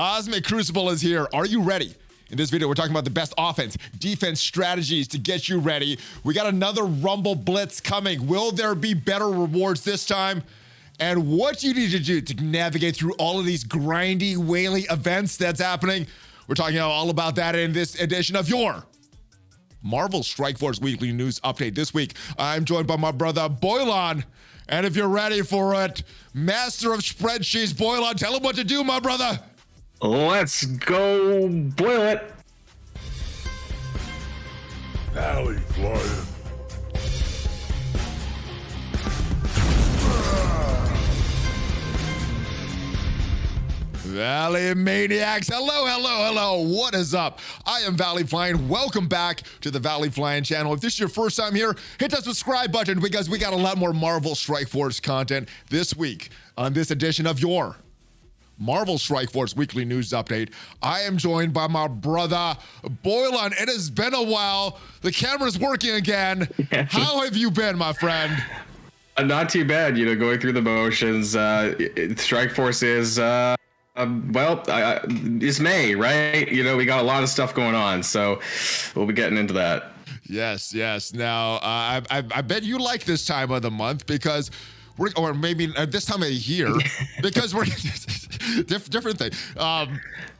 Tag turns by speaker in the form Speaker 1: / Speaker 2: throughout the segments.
Speaker 1: Cosmic Crucible is here. Are you ready? In this video, we're talking about the best offense, defense strategies to get you ready. We got another Rumble Blitz coming. Will there be better rewards this time? And what you need to do to navigate through all of these grindy, whaley events that's happening. We're talking all about that in this edition of your Marvel Strike Force Weekly News Update. This week, I'm joined by my brother, Boilon. And if you're ready for it, master of spreadsheets, Boilon, tell him what to do, my brother.
Speaker 2: Let's go boil it.
Speaker 3: ValleyFlyin.
Speaker 1: Valley Maniacs, hello, what is up? I am ValleyFlyin. Welcome back to the ValleyFlyin channel. If this is your first time here, hit that subscribe button because we got a lot more Marvel Strike Force content this week on this edition of your Marvel Strike Force Weekly News Update. I am joined by my brother, Boilon. It has been a while. The camera's working again.
Speaker 2: Yeah.
Speaker 1: How have you been, my friend?
Speaker 2: Not too bad, going through the motions. Strike Force is, it's May, right? We got a lot of stuff going on, so we'll be getting into that.
Speaker 1: Yes. Now, I bet you like this time of the month because or maybe this time of the year, because we're different thing.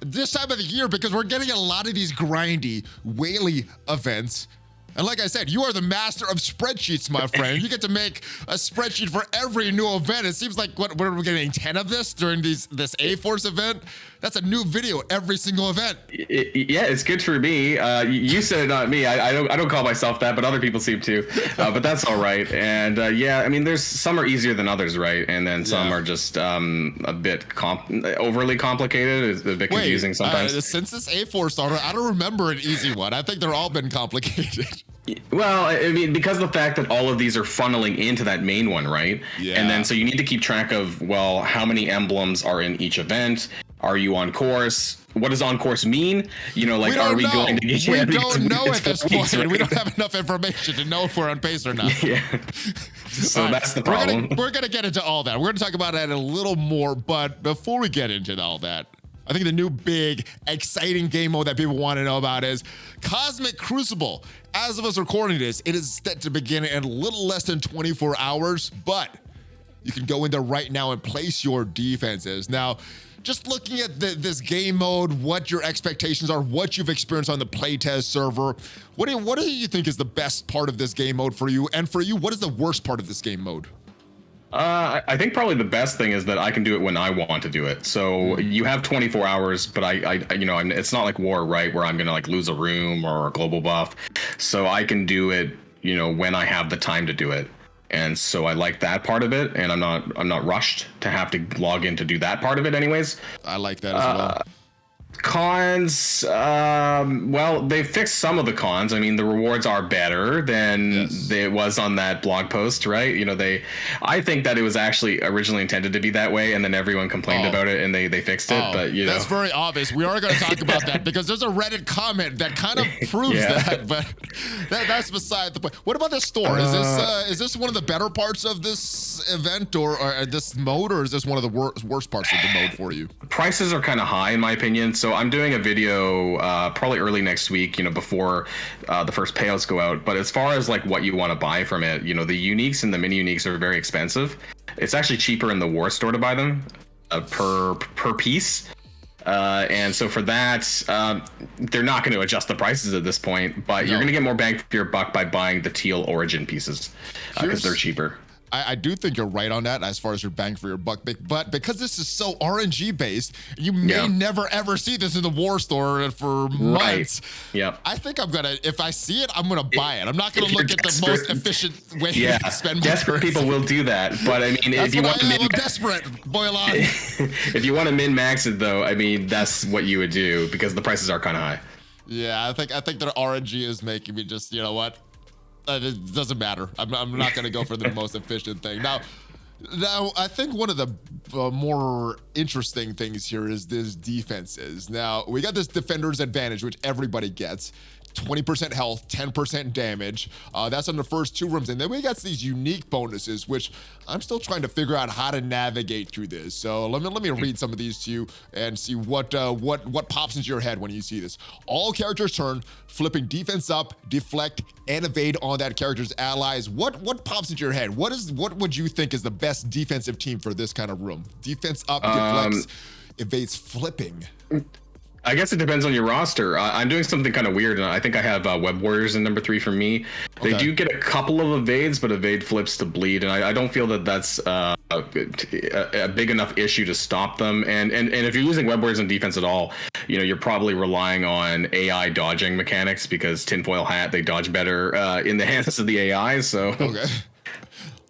Speaker 1: This time of the year, because we're getting a lot of these grindy, whaley events. And like I said, you are the master of spreadsheets, my friend. You get to make a spreadsheet for every new event. It seems like what we're getting 10 of this during this A-Force event. That's a new video every single event.
Speaker 2: Yeah, it's good for me. You said it, not me. I don't call myself that, but other people seem to. But that's all right. And there's some are easier than others, right? And then some are just a bit overly complicated. It's a bit confusing sometimes.
Speaker 1: Since this A-Force started, I don't remember an easy one. I think they're all been complicated.
Speaker 2: Well, because of the fact that all of these are funneling into that main one, right?
Speaker 1: Yeah.
Speaker 2: And then so you need to keep track of, well, how many emblems are in each event? Are you on course? What does on course mean? Are we going to get?
Speaker 1: We don't know at this point. Right? We don't have enough information to know if we're on pace or not.
Speaker 2: Yeah. So that's the problem.
Speaker 1: We're gonna get into all that. We're gonna talk about it a little more, but before we get into all that, I think the new big, exciting game mode that people want to know about is Cosmic Crucible. As of us recording this, it is set to begin in a little less than 24 hours, but you can go in there right now and place your defenses. Now, just looking at this game mode, what your expectations are, what you've experienced on the playtest server, what do you think is the best part of this game mode for you? And for you, what is the worst part of this game mode?
Speaker 2: I think probably the best thing is that I can do it when I want to do it. So you have 24 hours, but it's not like war, right? Where I'm going to lose a room or a global buff. So I can do it, when I have the time to do it. And so I like that part of it. And I'm not rushed to have to log in to do that part of it anyways.
Speaker 1: I like that as well.
Speaker 2: Cons, well, they fixed some of the cons. The rewards are better than it was on that blog post, right? I think that it was actually originally intended to be that way, and then everyone complained about it, and they fixed it. But
Speaker 1: that's very obvious. We are going to talk about that because there's a Reddit comment that kind of proves that. But that's beside the point. What about the store? Is this one of the better parts of this event or this mode, or is this one of the worst parts of the mode for you?
Speaker 2: Prices are kind of high in my opinion. So I'm doing a video probably early next week, before the first payouts go out. But as far as what you want to buy from it, the uniques and the mini uniques are very expensive. It's actually cheaper in the war store to buy them per piece. And so for that, they're not going to adjust the prices at this point, but you're going to get more bang for your buck by buying the teal origin pieces because they're cheaper.
Speaker 1: I do think you're right on that as far as your bang for your buck, but because this is so RNG based, you may never ever see this in the war store for months.
Speaker 2: Yeah.
Speaker 1: I think if I see it, I'm gonna buy it. I'm not gonna look at the most efficient way to spend money.
Speaker 2: Desperate people will do that, but if you want to
Speaker 1: I'm desperate, Boilon.
Speaker 2: If you want to min max it though, that's what you would do because the prices are kind of high.
Speaker 1: Yeah, I think that RNG is making me just, what? It doesn't matter. I'm not going to go for the most efficient thing. Now, I think one of the more interesting things here is this defenses. Now, we got this defender's advantage, which everybody gets. 20% health, 10% damage. That's on the first 2 rooms. And then we got these unique bonuses, which I'm still trying to figure out how to navigate through this. So let me read some of these to you and see what pops into your head when you see this. All characters turn, flipping defense up, deflect, and evade on that character's allies. What pops into your head? What would you think is the best defensive team for this kind of room? Defense up, deflects, evades, flipping.
Speaker 2: I guess it depends on your roster. I'm doing something kind of weird, and I think I have Web Warriors in number 3 for me. They do get a couple of evades, but evade flips to bleed, and I don't feel that that's a big enough issue to stop them. And if you're using Web Warriors in defense at all, you're probably relying on AI dodging mechanics, because tinfoil hat, they dodge better in the hands of the AI. So. Okay.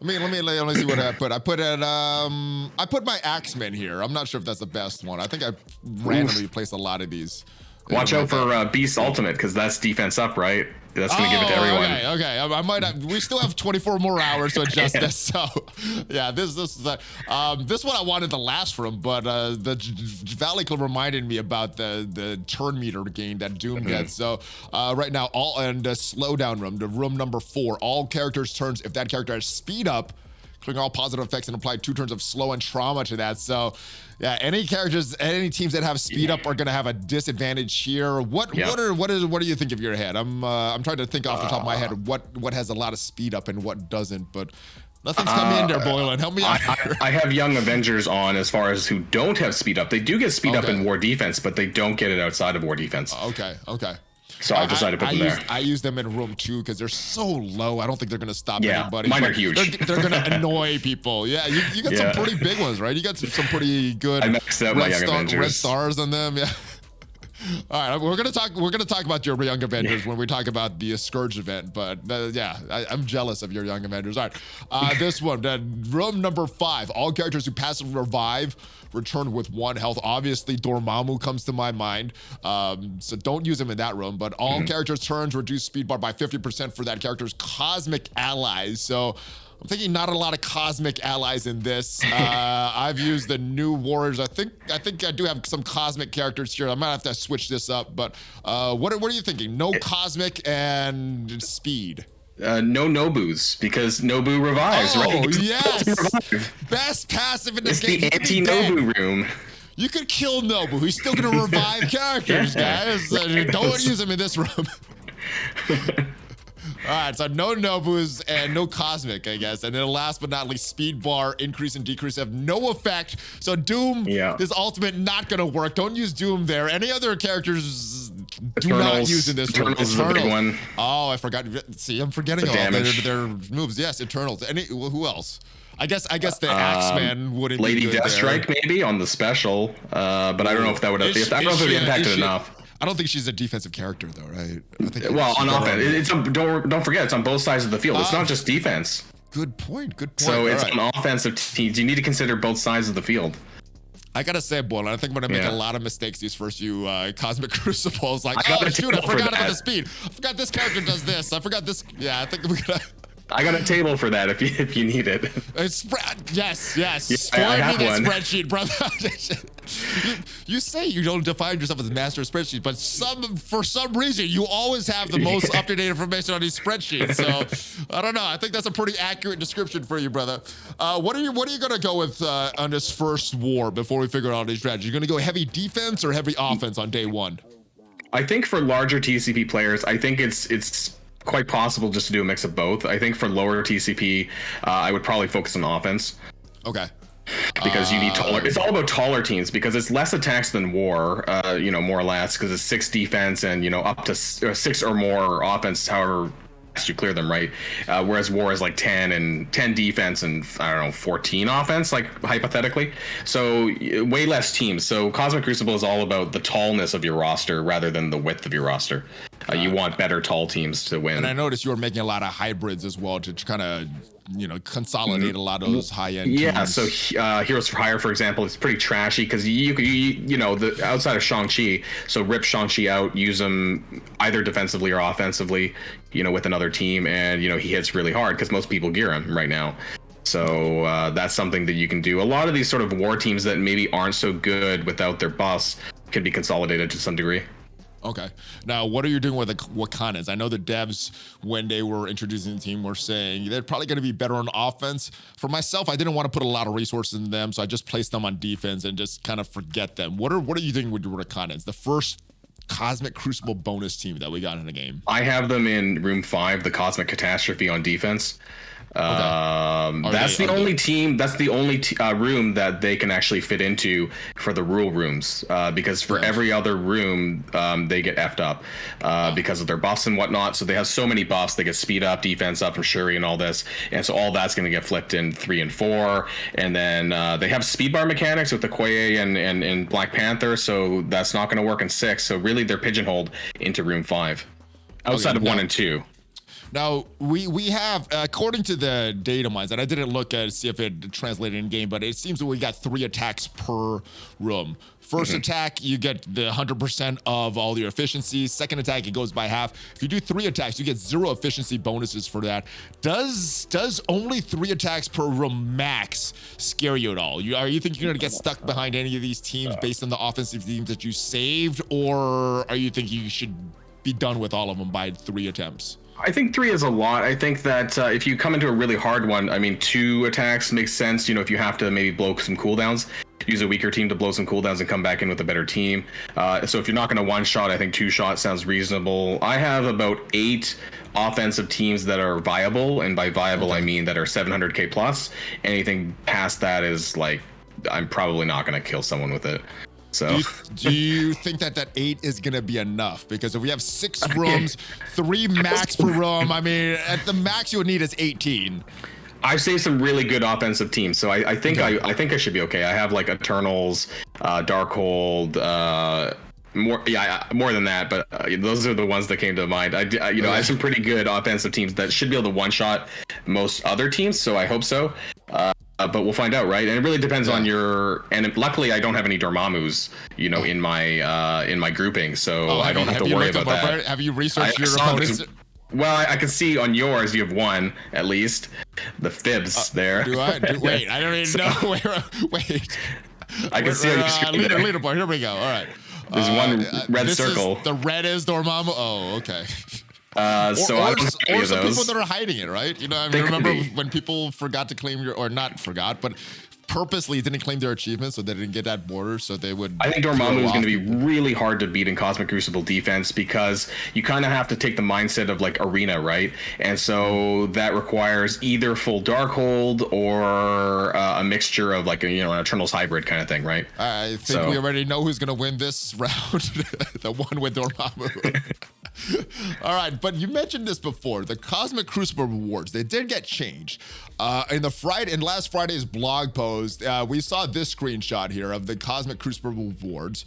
Speaker 1: Let me see what I put. I put my Axeman here. I'm not sure if that's the best one. I think I randomly placed a lot of these.
Speaker 2: Watch out for Beast Ultimate, because that's defense up, right? That's going to give it to everyone.
Speaker 1: Okay. I might have, we still have 24 more hours to adjust this. So, yeah, this one I wanted to last from, but the Valley Club reminded me about the turn meter gain that Doom gets. So, right now, slowdown room, the room number 4, all characters' turns, if that character has speed up, clearing all positive effects and apply 2 turns of slow and trauma to that. So, yeah, any teams that have speed up are going to have a disadvantage here. What do you think of your head? I'm trying to think off the top of my head what has a lot of speed up and what doesn't, but nothing's coming in there, Boilon. Help me out.
Speaker 2: I have Young Avengers on as far as who don't have speed up. They do get speed up in war defense, but they don't get it outside of war defense.
Speaker 1: Okay.
Speaker 2: So I decided to put them there.
Speaker 1: I use them in room 2 because they're so low. I don't think they're going to stop anybody.
Speaker 2: Mine are huge.
Speaker 1: They're going to annoy people. Yeah, you got some pretty big ones, right? You got some pretty good.
Speaker 2: I maxed out my Young Avengers.
Speaker 1: Red stars on them. Yeah. All right, we're gonna talk about your Young Avengers when we talk about the Scourge event, but I'm jealous of your Young Avengers. All right, this one, room number 5, all characters who passively revive return with 1 health. Obviously, Dormammu comes to my mind, so don't use him in that room. But all characters' turns reduce speed bar by 50% for that character's cosmic allies. So I'm thinking not a lot of cosmic allies in this. I've used the new warriors. I think I do have some cosmic characters here. I might have to switch this up, but what are you thinking? No cosmic and speed.
Speaker 2: No Nobus, because Nobu revives, right?
Speaker 1: Oh, yes. Best passive in the game.
Speaker 2: It's the anti-Nobu room.
Speaker 1: You could kill Nobu. He's still going to revive characters, guys. Don't use him in this room. All right, so no Nobus and no Cosmic, I guess. And then last but not least, speed bar, increase and decrease have no effect. So Doom, this ultimate not going to work. Don't use Doom there. Any other characters do not use in this room.
Speaker 2: Eternals is the big one.
Speaker 1: Oh, I forgot. See, I'm forgetting all their moves. Yes, Eternals. Who else? I guess the Axeman wouldn't
Speaker 2: Lady
Speaker 1: be good
Speaker 2: Deathstrike
Speaker 1: there.
Speaker 2: maybe on the special, but I don't know if that would have. I don't know if it would impact it enough.
Speaker 1: I don't think she's a defensive character, though, right?
Speaker 2: Well, on offense, don't forget, it's on both sides of the field. It's not just defense.
Speaker 1: Good point.
Speaker 2: So it's on offensive teams. You need to consider both sides of the field.
Speaker 1: I gotta say, Boilon, I think I'm gonna make a lot of mistakes these first few Cosmic Crucibles. Like, I forgot about the speed. I forgot this character does this. I forgot this. Yeah, I think we're gonna.
Speaker 2: I got a table for that if you need it.
Speaker 1: Yes.
Speaker 2: Yeah,
Speaker 1: Spoil me that spreadsheet, brother. You say you don't define yourself as a master of spreadsheets, but for some reason you always have the most up-to-date information on these spreadsheets. So I don't know. I think that's a pretty accurate description for you, brother. What are you gonna go with on this first war before we figure out these strategies? You're gonna go heavy defense or heavy offense on day 1?
Speaker 2: I think for larger TCP players, I think it's quite possible just to do a mix of both. I think for lower TCP, I would probably focus on offense.
Speaker 1: Okay.
Speaker 2: Because you need taller. It's all about taller teams because it's less attacks than war, more or less, because it's 6 defense and up to 6 or more offense. However, you clear them, right? Whereas war is like 10 defense and 14 offense, like hypothetically. So way less teams. So Cosmic Crucible is all about the tallness of your roster rather than the width of your roster. You want better tall teams to win.
Speaker 1: And I noticed you were making a lot of hybrids as well to kind of consolidate a lot of those high-end teams.
Speaker 2: So Heroes for Hire, for example, is pretty trashy because the outside of Shang-Chi, so rip Shang-Chi out, use him either defensively or offensively, with another team, and he hits really hard because most people gear him right now. So that's something that you can do. A lot of these sort of war teams that maybe aren't so good without their buffs can be consolidated to some degree.
Speaker 1: Okay. Now, what are you doing with the Wakandans? I know the devs, when they were introducing the team, were saying they're probably going to be better on offense. For myself, I didn't want to put a lot of resources in them, so I just placed them on defense and just kind of forget them. What are you doing with the Wakandans? The first Cosmic Crucible bonus team that we got in the game.
Speaker 2: I have them in room 5, the Cosmic Catastrophe on defense. That's the only team. That's the only room that they can actually fit into for the rule rooms. Because for every other room, they get effed up because of their buffs and whatnot. So they have so many buffs. They get speed up, defense up from Shuri and all this, and so all that's going to get flipped in 3 and 4. And then they have speed bar mechanics with the Koye and Black Panther. So that's not going to work in 6. So really, they're pigeonholed into room 5, outside of 1 and 2.
Speaker 1: Now, we have, according to the data mines, and I didn't look at see if it translated in game, but it seems that we got 3 attacks per room. First attack, you get the 100% of all your efficiencies. Second attack, it goes by half. If you do 3 attacks, you get 0 efficiency bonuses for that. Does only 3 attacks per room max scare you at all? Are you think you're gonna get stuck behind any of these teams based on the offensive teams that you saved, or are you thinking you should be done with all of them by 3 attempts?
Speaker 2: I think 3 is a lot. I think that if you come into a really hard one, I mean, 2 attacks makes sense. You know, if you have to maybe blow some cooldowns, use a weaker team to blow some cooldowns and come back in with a better team. So if you're not going to one-shot, I think 2 shots sounds reasonable. I have about 8 offensive teams that are viable, and by viable, I mean that are 700k plus. Anything past that is like, I'm probably not going to kill someone with it. So
Speaker 1: do you think that 8 is going to be enough? Because if we have 6 rooms, 3 max per room, I mean, at the max you would need is 18.
Speaker 2: I've saved some really good offensive teams, so I think I think I should be okay. I have like Eternals, Darkhold, more than that, but those are the ones that came to mind. I have some pretty good offensive teams that should be able to one-shot most other teams, so I hope so. But we'll find out, right? And it really depends on your. And luckily, I don't have any Dormammu's, in my grouping, so I don't have to worry about that.
Speaker 1: Have you researched your opponents?
Speaker 2: Well, I can see on yours you have 1 at least. The fibs there.
Speaker 1: Do I? Wait, I don't even know. Wait.
Speaker 2: I can see on your screen.
Speaker 1: Leaderboard. Here we go. All right.
Speaker 2: There's one red circle.
Speaker 1: The red is Dormammu. Oh, okay.
Speaker 2: So I don't have any of
Speaker 1: some
Speaker 2: those.
Speaker 1: people that are hiding it, right? I mean, remember when people forgot to claim or not forgot, but purposely didn't claim their achievements, so they didn't get that border, so they would.
Speaker 2: I think Dormammu is going to be really hard to beat in Cosmic Crucible defense, because you kind of have to take the mindset of like Arena, right? And so that requires either full Darkhold or a mixture of like an Eternals hybrid kind of thing, right?
Speaker 1: I think we already know who's going to win this round. The one with Dormammu. All right, but you mentioned this before. The Cosmic Crucible rewards, they did get changed. In last Friday's blog post, we saw this screenshot here of the Cosmic Crucible rewards.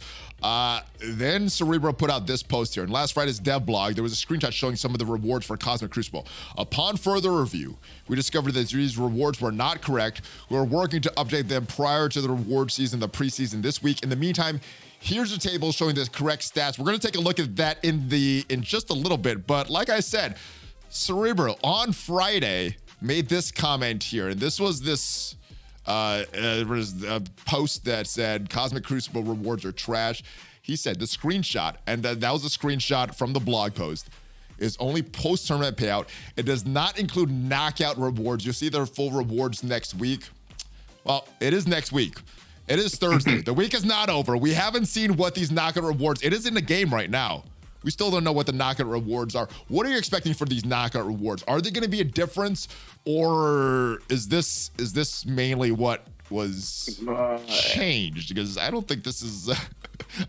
Speaker 1: Then Cerebro put out this post here. In last Friday's dev blog, there was a screenshot showing some of the rewards for Cosmic Crucible. Upon further review, we discovered that these rewards were not correct. We're working to update them prior to the reward season, the preseason this week. In the meantime, here's a table showing the correct stats. We're going to take a look at that in just a little bit. But like I said, Cerebro on Friday made this comment here, and this was there was a post that said Cosmic Crucible rewards are trash. He said the screenshot, and that was a screenshot from the blog post, is only post-tournament payout. It does not include knockout rewards. You'll see their full rewards next week. Well, it is next week. It is Thursday. The week is not over. We haven't seen what these knockout rewards. It is in the game right now. We still don't know what the knockout rewards are. What are you expecting for these knockout rewards? Are they going to be a difference, or is this mainly what was changed? Because I don't think this is.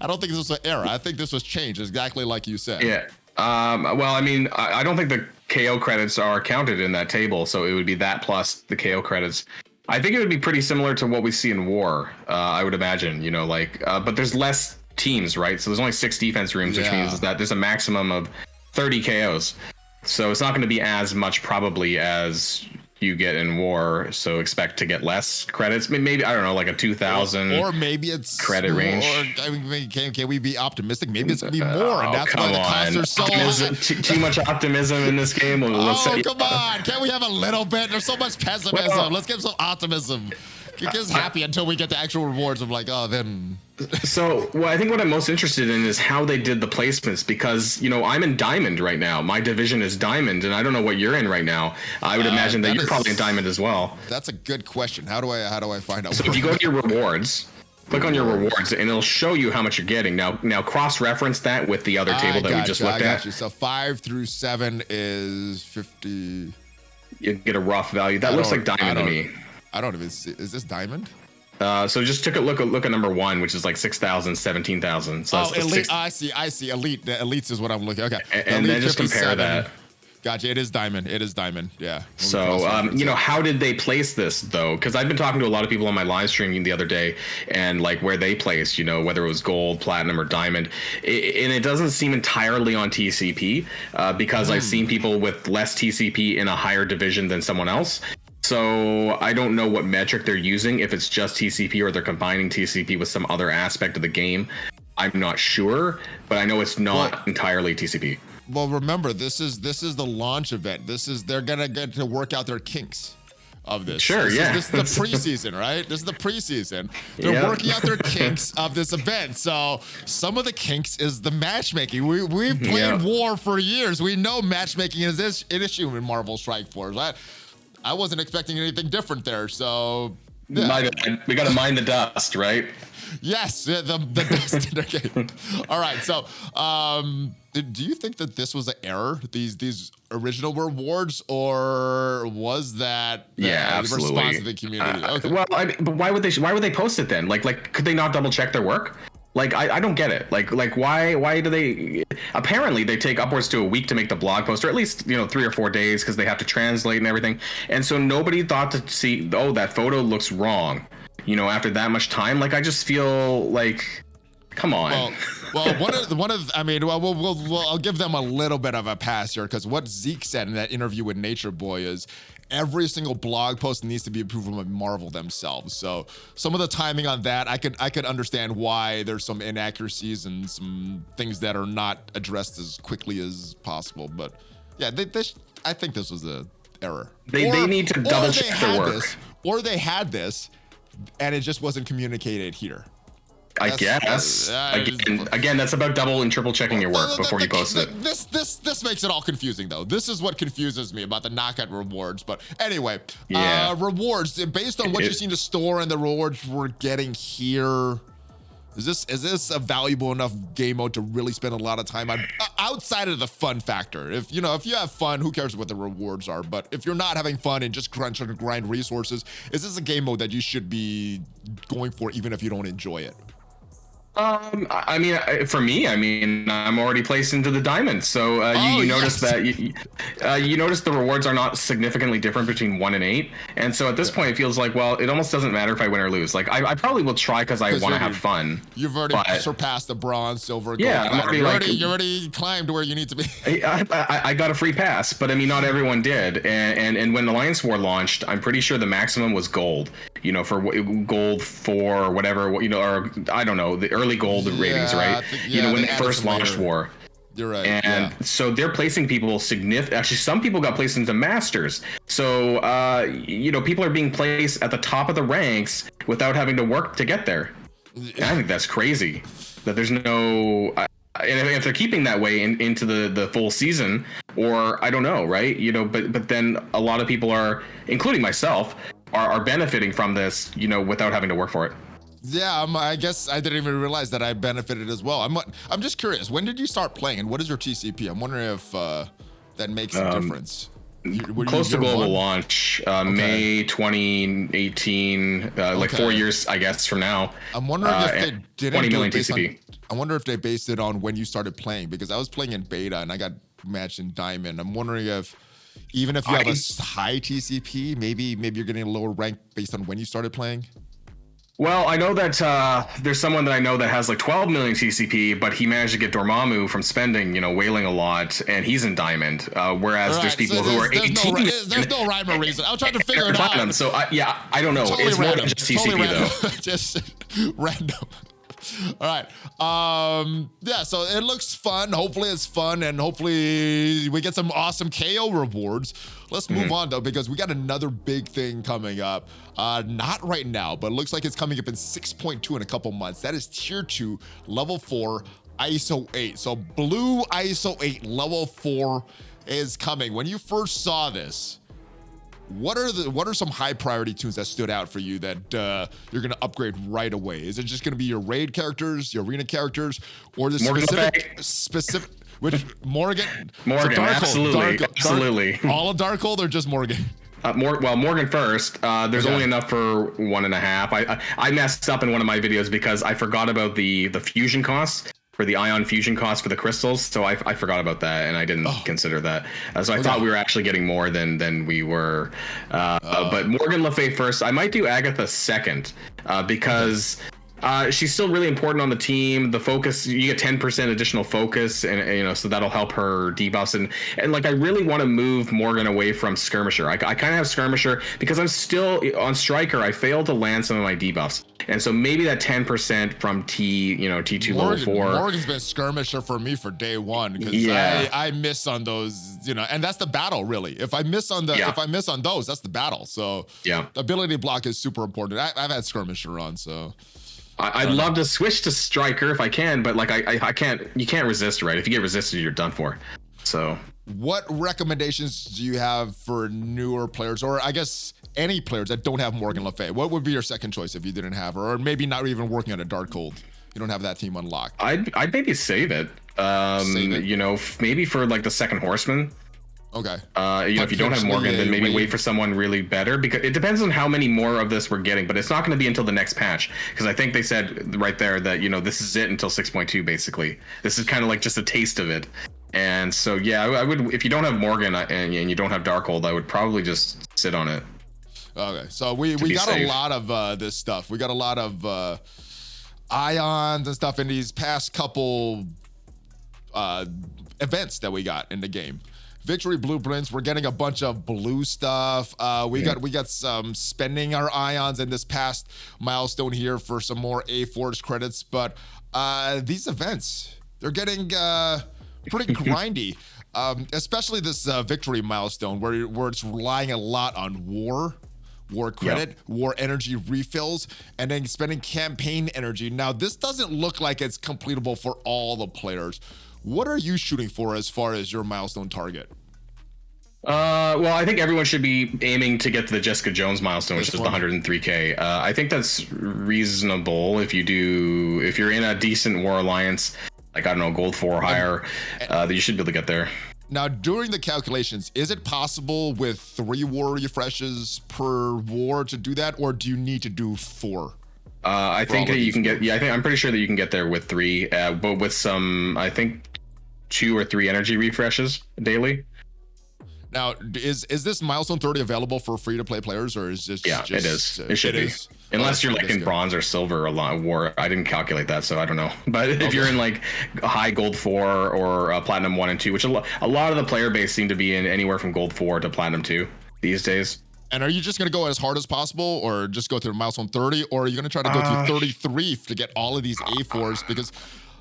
Speaker 1: I don't think this was an error. I think this was changed exactly like you said.
Speaker 2: Yeah. Well, I mean, I don't think the KO credits are counted in that table, so it would be that plus the KO credits. I think it would be pretty similar to what we see in War. I would imagine, but there's less teams, right? So there's only 6 defense rooms, which means that there's a maximum of 30 KOs. So it's not going to be as much probably as you get in War. So expect to get less credits. Maybe, I don't know, like a 2,000
Speaker 1: or maybe it's
Speaker 2: credit range.
Speaker 1: Or I mean, can we be optimistic? Maybe it's going to be more, and that's why the costs are so high.
Speaker 2: Too much optimism in this game.
Speaker 1: Come on. Can't we have a little bit? There's so much pessimism. Let's get some optimism. Get us happy until we get the actual rewards of like, then
Speaker 2: So, well, I think what I'm most interested in is how they did the placements, because, you know, I'm in Diamond right now. My division is Diamond, and I don't know what you're in right now. I would imagine that you're probably in Diamond as well.
Speaker 1: That's a good question. How do I find out?
Speaker 2: So if you go to your rewards, click on your rewards, and it'll show you how much you're getting. Now cross-reference that with the other table that we just looked at.
Speaker 1: So 5 through 7 is 50.
Speaker 2: You get a rough value. That looks like Diamond to me.
Speaker 1: I don't even see. Is this Diamond?
Speaker 2: So just take a look at number 1, which is like 6,000, 17,000. So
Speaker 1: Elite. I see. Elite. The Elites is what I'm looking. Okay.
Speaker 2: And then just compare that.
Speaker 1: Gotcha. It is Diamond. Yeah.
Speaker 2: So, you know, how did they place this though? Because I've been talking to a lot of people on my live streaming the other day, and like where they placed, you know, whether it was gold, platinum, or diamond, and it doesn't seem entirely on TCP, because I've seen people with less TCP in a higher division than someone else. So I don't know what metric they're using, if it's just TCP or they're combining TCP with some other aspect of the game. I'm not sure, but I know it's not entirely TCP.
Speaker 1: Well, remember, this is the launch event. They're gonna get to work out their kinks of this.
Speaker 2: Sure,
Speaker 1: This is the preseason, right? This is the preseason. They're working out their kinks of this event. So some of the kinks is the matchmaking. We've played War for years. We know matchmaking is an issue in Marvel Strike Force. I wasn't expecting anything different there. So
Speaker 2: we got to mine the dust, right?
Speaker 1: Yes, the dust. Okay. All right. So, do you think that this was an error? These original rewards, or was that the response of the community? Okay.
Speaker 2: Well, but why would they post it then? Like could they not double check their work? Like I don't get it. Like why do they? Apparently they take upwards to a week to make the blog post, or at least 3 or 4 days, because they have to translate and everything. And so nobody thought to see, oh, that photo looks wrong. After that much time, like I just feel like, come on.
Speaker 1: Well, I'll give them a little bit of a pass here, because what Zeke said in that interview with Nature Boy is every single blog post needs to be approved by Marvel themselves. So some of the timing on that, I could understand why there's some inaccuracies and some things that are not addressed as quickly as possible. But yeah, I think this was an error.
Speaker 2: They need to double check their work.
Speaker 1: Or they had this, and it just wasn't communicated here.
Speaker 2: I guess. Again, that's about double and triple checking your work before you post it.
Speaker 1: This makes it all confusing, though. This is what confuses me about the knockout rewards. But anyway, rewards, based on what you see in the store and the rewards we're getting here, is this a valuable enough game mode to really spend a lot of time on, outside of the fun factor? If you have fun, who cares what the rewards are? But if you're not having fun and just trying to grind resources, is this a game mode that you should be going for even if you don't enjoy it?
Speaker 2: I mean, for me, I'm already placed into the diamond. So you notice that you notice the rewards are not significantly different between 1 and 8. And so at this point, it feels like, well, it almost doesn't matter if I win or lose. Like I probably will try because I want to have fun.
Speaker 1: You've already surpassed the bronze, silver, gold.
Speaker 2: Yeah,
Speaker 1: you already climbed where you need to be.
Speaker 2: I got a free pass, but I mean, not everyone did. And when Alliance War launched, I'm pretty sure the maximum was gold. For gold 4 or whatever, or I don't know, the early gold ratings, right? When they first launched War.
Speaker 1: You're right.
Speaker 2: And so they're placing people actually, some people got placed into Masters. So, people are being placed at the top of the ranks without having to work to get there. And I think that's crazy that there's no... And if they're keeping that way into the full season, or I don't know, right? But then a lot of people are, including myself, are benefiting from this, without having to work for it.
Speaker 1: Yeah, I guess I didn't even realize that I benefited as well. I'm just curious. When did you start playing, and what is your TCP? I'm wondering if that makes a difference.
Speaker 2: Close to global launch, May 2018, like 4 years, I guess, from now.
Speaker 1: I'm wondering if they didn't
Speaker 2: 20 million TCP.
Speaker 1: I wonder if they based it on when you started playing, because I was playing in beta and I got matched in diamond. I'm wondering if even if you have a high TCP, maybe you're getting a lower rank based on when you started playing.
Speaker 2: Well, I know that there's someone that I know that has like 12 million TCP, but he managed to get Dormammu from spending, whaling a lot, and he's in diamond. Whereas there's people who are 18.
Speaker 1: There's no rhyme or reason. I'm trying to figure it out.
Speaker 2: So I don't know.
Speaker 1: Totally
Speaker 2: it's
Speaker 1: random.
Speaker 2: more than just TCP,
Speaker 1: totally
Speaker 2: though.
Speaker 1: Just random. All right. Yeah, so it looks fun. Hopefully it's fun, and hopefully we get some awesome KO rewards. Let's move on, though, because we got another big thing coming up. Not right now, but it looks like it's coming up in 6.2 in a couple months. That is Tier 2, Level 4, ISO 8. So blue ISO 8, Level 4 is coming. When you first saw this, what are some high priority tunes that stood out for you that you're gonna upgrade right away? Is it just gonna be your raid characters, your arena characers, or the specific which Morgan?
Speaker 2: Morgan,
Speaker 1: so
Speaker 2: absolutely, absolutely.
Speaker 1: All of Darkhold or just Morgan?
Speaker 2: Morgan first. There's only enough for 1.5. I messed up in one of my videos because I forgot about the fusion costs. For the ion fusion cost for the crystals, so I forgot about that, and I didn't consider that. So I thought we were actually getting more than we were. But Morgan Le Fay first. I might do Agatha second because she's still really important on the team. The focus, you get 10% additional focus, and so that'll help her debuffs. And like I really want to move Morgan away from Skirmisher. I kind of have Skirmisher because I'm still on Striker. I failed to land some of my debuffs. And so maybe that 10% from T2 level 4.
Speaker 1: Morgan's been Skirmisher for me for day one because I miss on those, and that's the battle really. If I miss on those, that's the battle. So the ability block is super important. I've had Skirmisher on, so
Speaker 2: I'd love to switch to Striker if I can, but like I can't. You can't resist, right? If you get resisted, you're done for. So
Speaker 1: what recommendations do you have for newer players, or I guess any players that don't have Morgan Le Fay? What would be your second choice if you didn't have her, or maybe not even working on a Darkhold? You don't have that team unlocked.
Speaker 2: I'd maybe save it. Maybe for like the second Horseman.
Speaker 1: Okay.
Speaker 2: If you don't have Morgan, then maybe wait for someone really better, because it depends on how many more of this we're getting, but it's not going to be until the next patch, because I think they said right there that this is it until 6.2 basically. This is kind of like just a taste of it. And so I would, if you don't have Morgan and you don't have Darkhold, I would probably just sit on it.
Speaker 1: Okay, so we got safe. A lot of this stuff. We got a lot of ions and stuff in these past couple events that we got in the game. Victory blueprints. We're getting a bunch of blue stuff. We got some spending our ions in this past milestone here for some more A-Forge credits. But these events, they're getting pretty grindy. Especially this victory milestone where it's relying a lot on war credit, war energy refills, and then spending campaign energy. Now, this doesn't look like it's completable for all the players. What are you shooting for as far as your milestone target?
Speaker 2: Well, I think everyone should be aiming to get to the Jessica Jones milestone, which is the 103K. I think that's reasonable if you're in a decent war alliance, like, I don't know, gold 4 or higher, you should be able to get there.
Speaker 1: Now, during the calculations, is it possible with 3 war refreshes per war to do that, or do you need to do 4?
Speaker 2: I think that you can get, I'm pretty sure that you can get there with 3, but with some, I think 2 or 3 energy refreshes daily.
Speaker 1: Now, is this milestone 30 available for free-to-play players, or is this
Speaker 2: it is. It should be. Unless you're like in bronze or silver a lot war. I didn't calculate that, so I don't know. But if you're in like high gold 4 or platinum 1 and 2, which a lot of the player base seem to be in anywhere from gold 4 to platinum 2 these days.
Speaker 1: And are you just going to go as hard as possible, or just go through milestone 30, or are you going to try to go through 33 to get all of these A4s? Because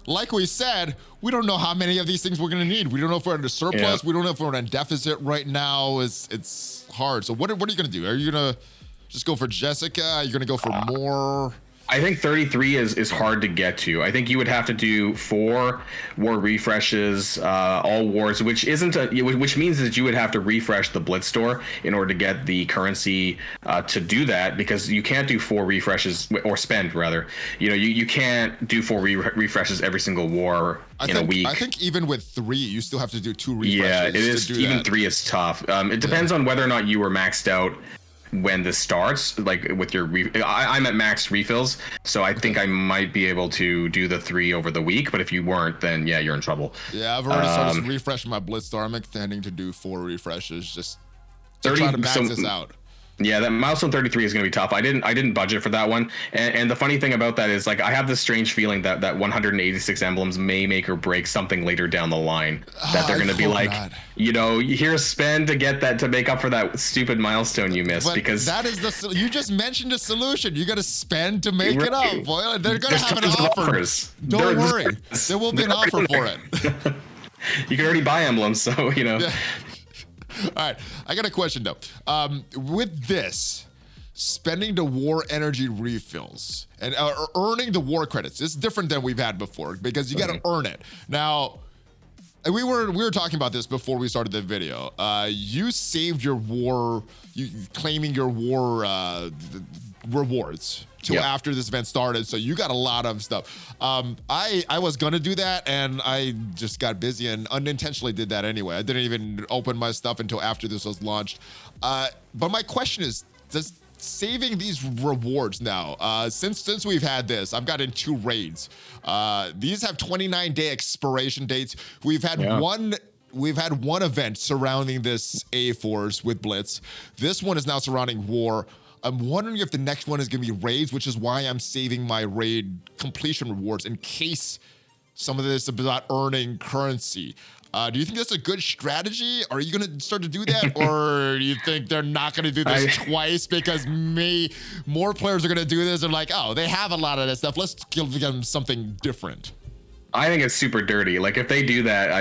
Speaker 1: like we said, we don't know how many of these things we're going to need. We don't know if we're in a surplus. We don't know if we're in a deficit right now. It's hard. So what are you going to do? Are you going to just go for Jessica? Are you going to go for more?
Speaker 2: I think 33 is hard to get to. I think you would have to do 4 war refreshes, all wars, which means that you would have to refresh the Blitz store in order to get the currency to do that, because you can't do 4 refreshes, or spend rather. You can't do 4 refreshes every single war in a week.
Speaker 1: I think even with 3, you still have to do 2 refreshes.
Speaker 2: Yeah, it is. Even 3 is tough. It depends on whether or not you were maxed out when this starts, like with your I'm at max refills, so I think I might be able to do the 3 over the week, but if you weren't, then you're in trouble.
Speaker 1: Yeah, I've already started refreshing my Blitz Star. I'm intending to do 4 refreshes just to try to max this out.
Speaker 2: Yeah, that milestone 33 is going to be tough. I didn't budget for that one. And the funny thing about that is, like, I have this strange feeling that 186 emblems may make or break something later down the line. That they're going to be like, you know, here's spend to get that, to make up for that stupid milestone you missed.
Speaker 1: But
Speaker 2: because
Speaker 1: that is you just mentioned a solution. You got to spend to make it up, boy. They're going to have an offer. Don't worry. There will be an offer for it.
Speaker 2: You can already buy emblems, so, you know.
Speaker 1: Yeah. All right, I got a question though. With this, spending the war energy refills and earning the war credits, it's different than we've had before because you got to earn it. Now, we were talking about this before we started the video. You saved your war, claiming your war rewards till after this event started, so you got a lot of stuff. I was gonna do that, and I just got busy and unintentionally did that anyway. I didn't even open my stuff until after this was launched. But my question is, does saving these rewards now, since we've had this, I've gotten 2 raids. These have 29-day expiration dates. We've had one event surrounding this A-Force with Blitz. This one is now surrounding War. I'm wondering if the next one is going to be raids, which is why I'm saving my raid completion rewards in case some of this is about earning currency. Do you think that's a good strategy? Are you going to start to do that? Or do you think they're not going to do this twice because more players are going to do this and like, oh, they have a lot of this stuff. Let's give them something different.
Speaker 2: I think it's super dirty. Like, if they do that,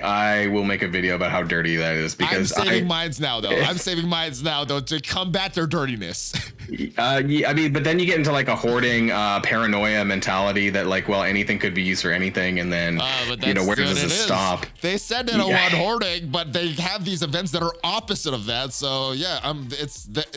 Speaker 2: I will make a video about how dirty that is, because
Speaker 1: I'm saving mines now, though. I'm saving mines now, though, to combat their dirtiness.
Speaker 2: I mean, but then you get into like a hoarding, paranoia mentality that like, well, anything could be used for anything, and then you know, where does it stop?
Speaker 1: They said they don't want hoarding, but they have these events that are opposite of that. So yeah,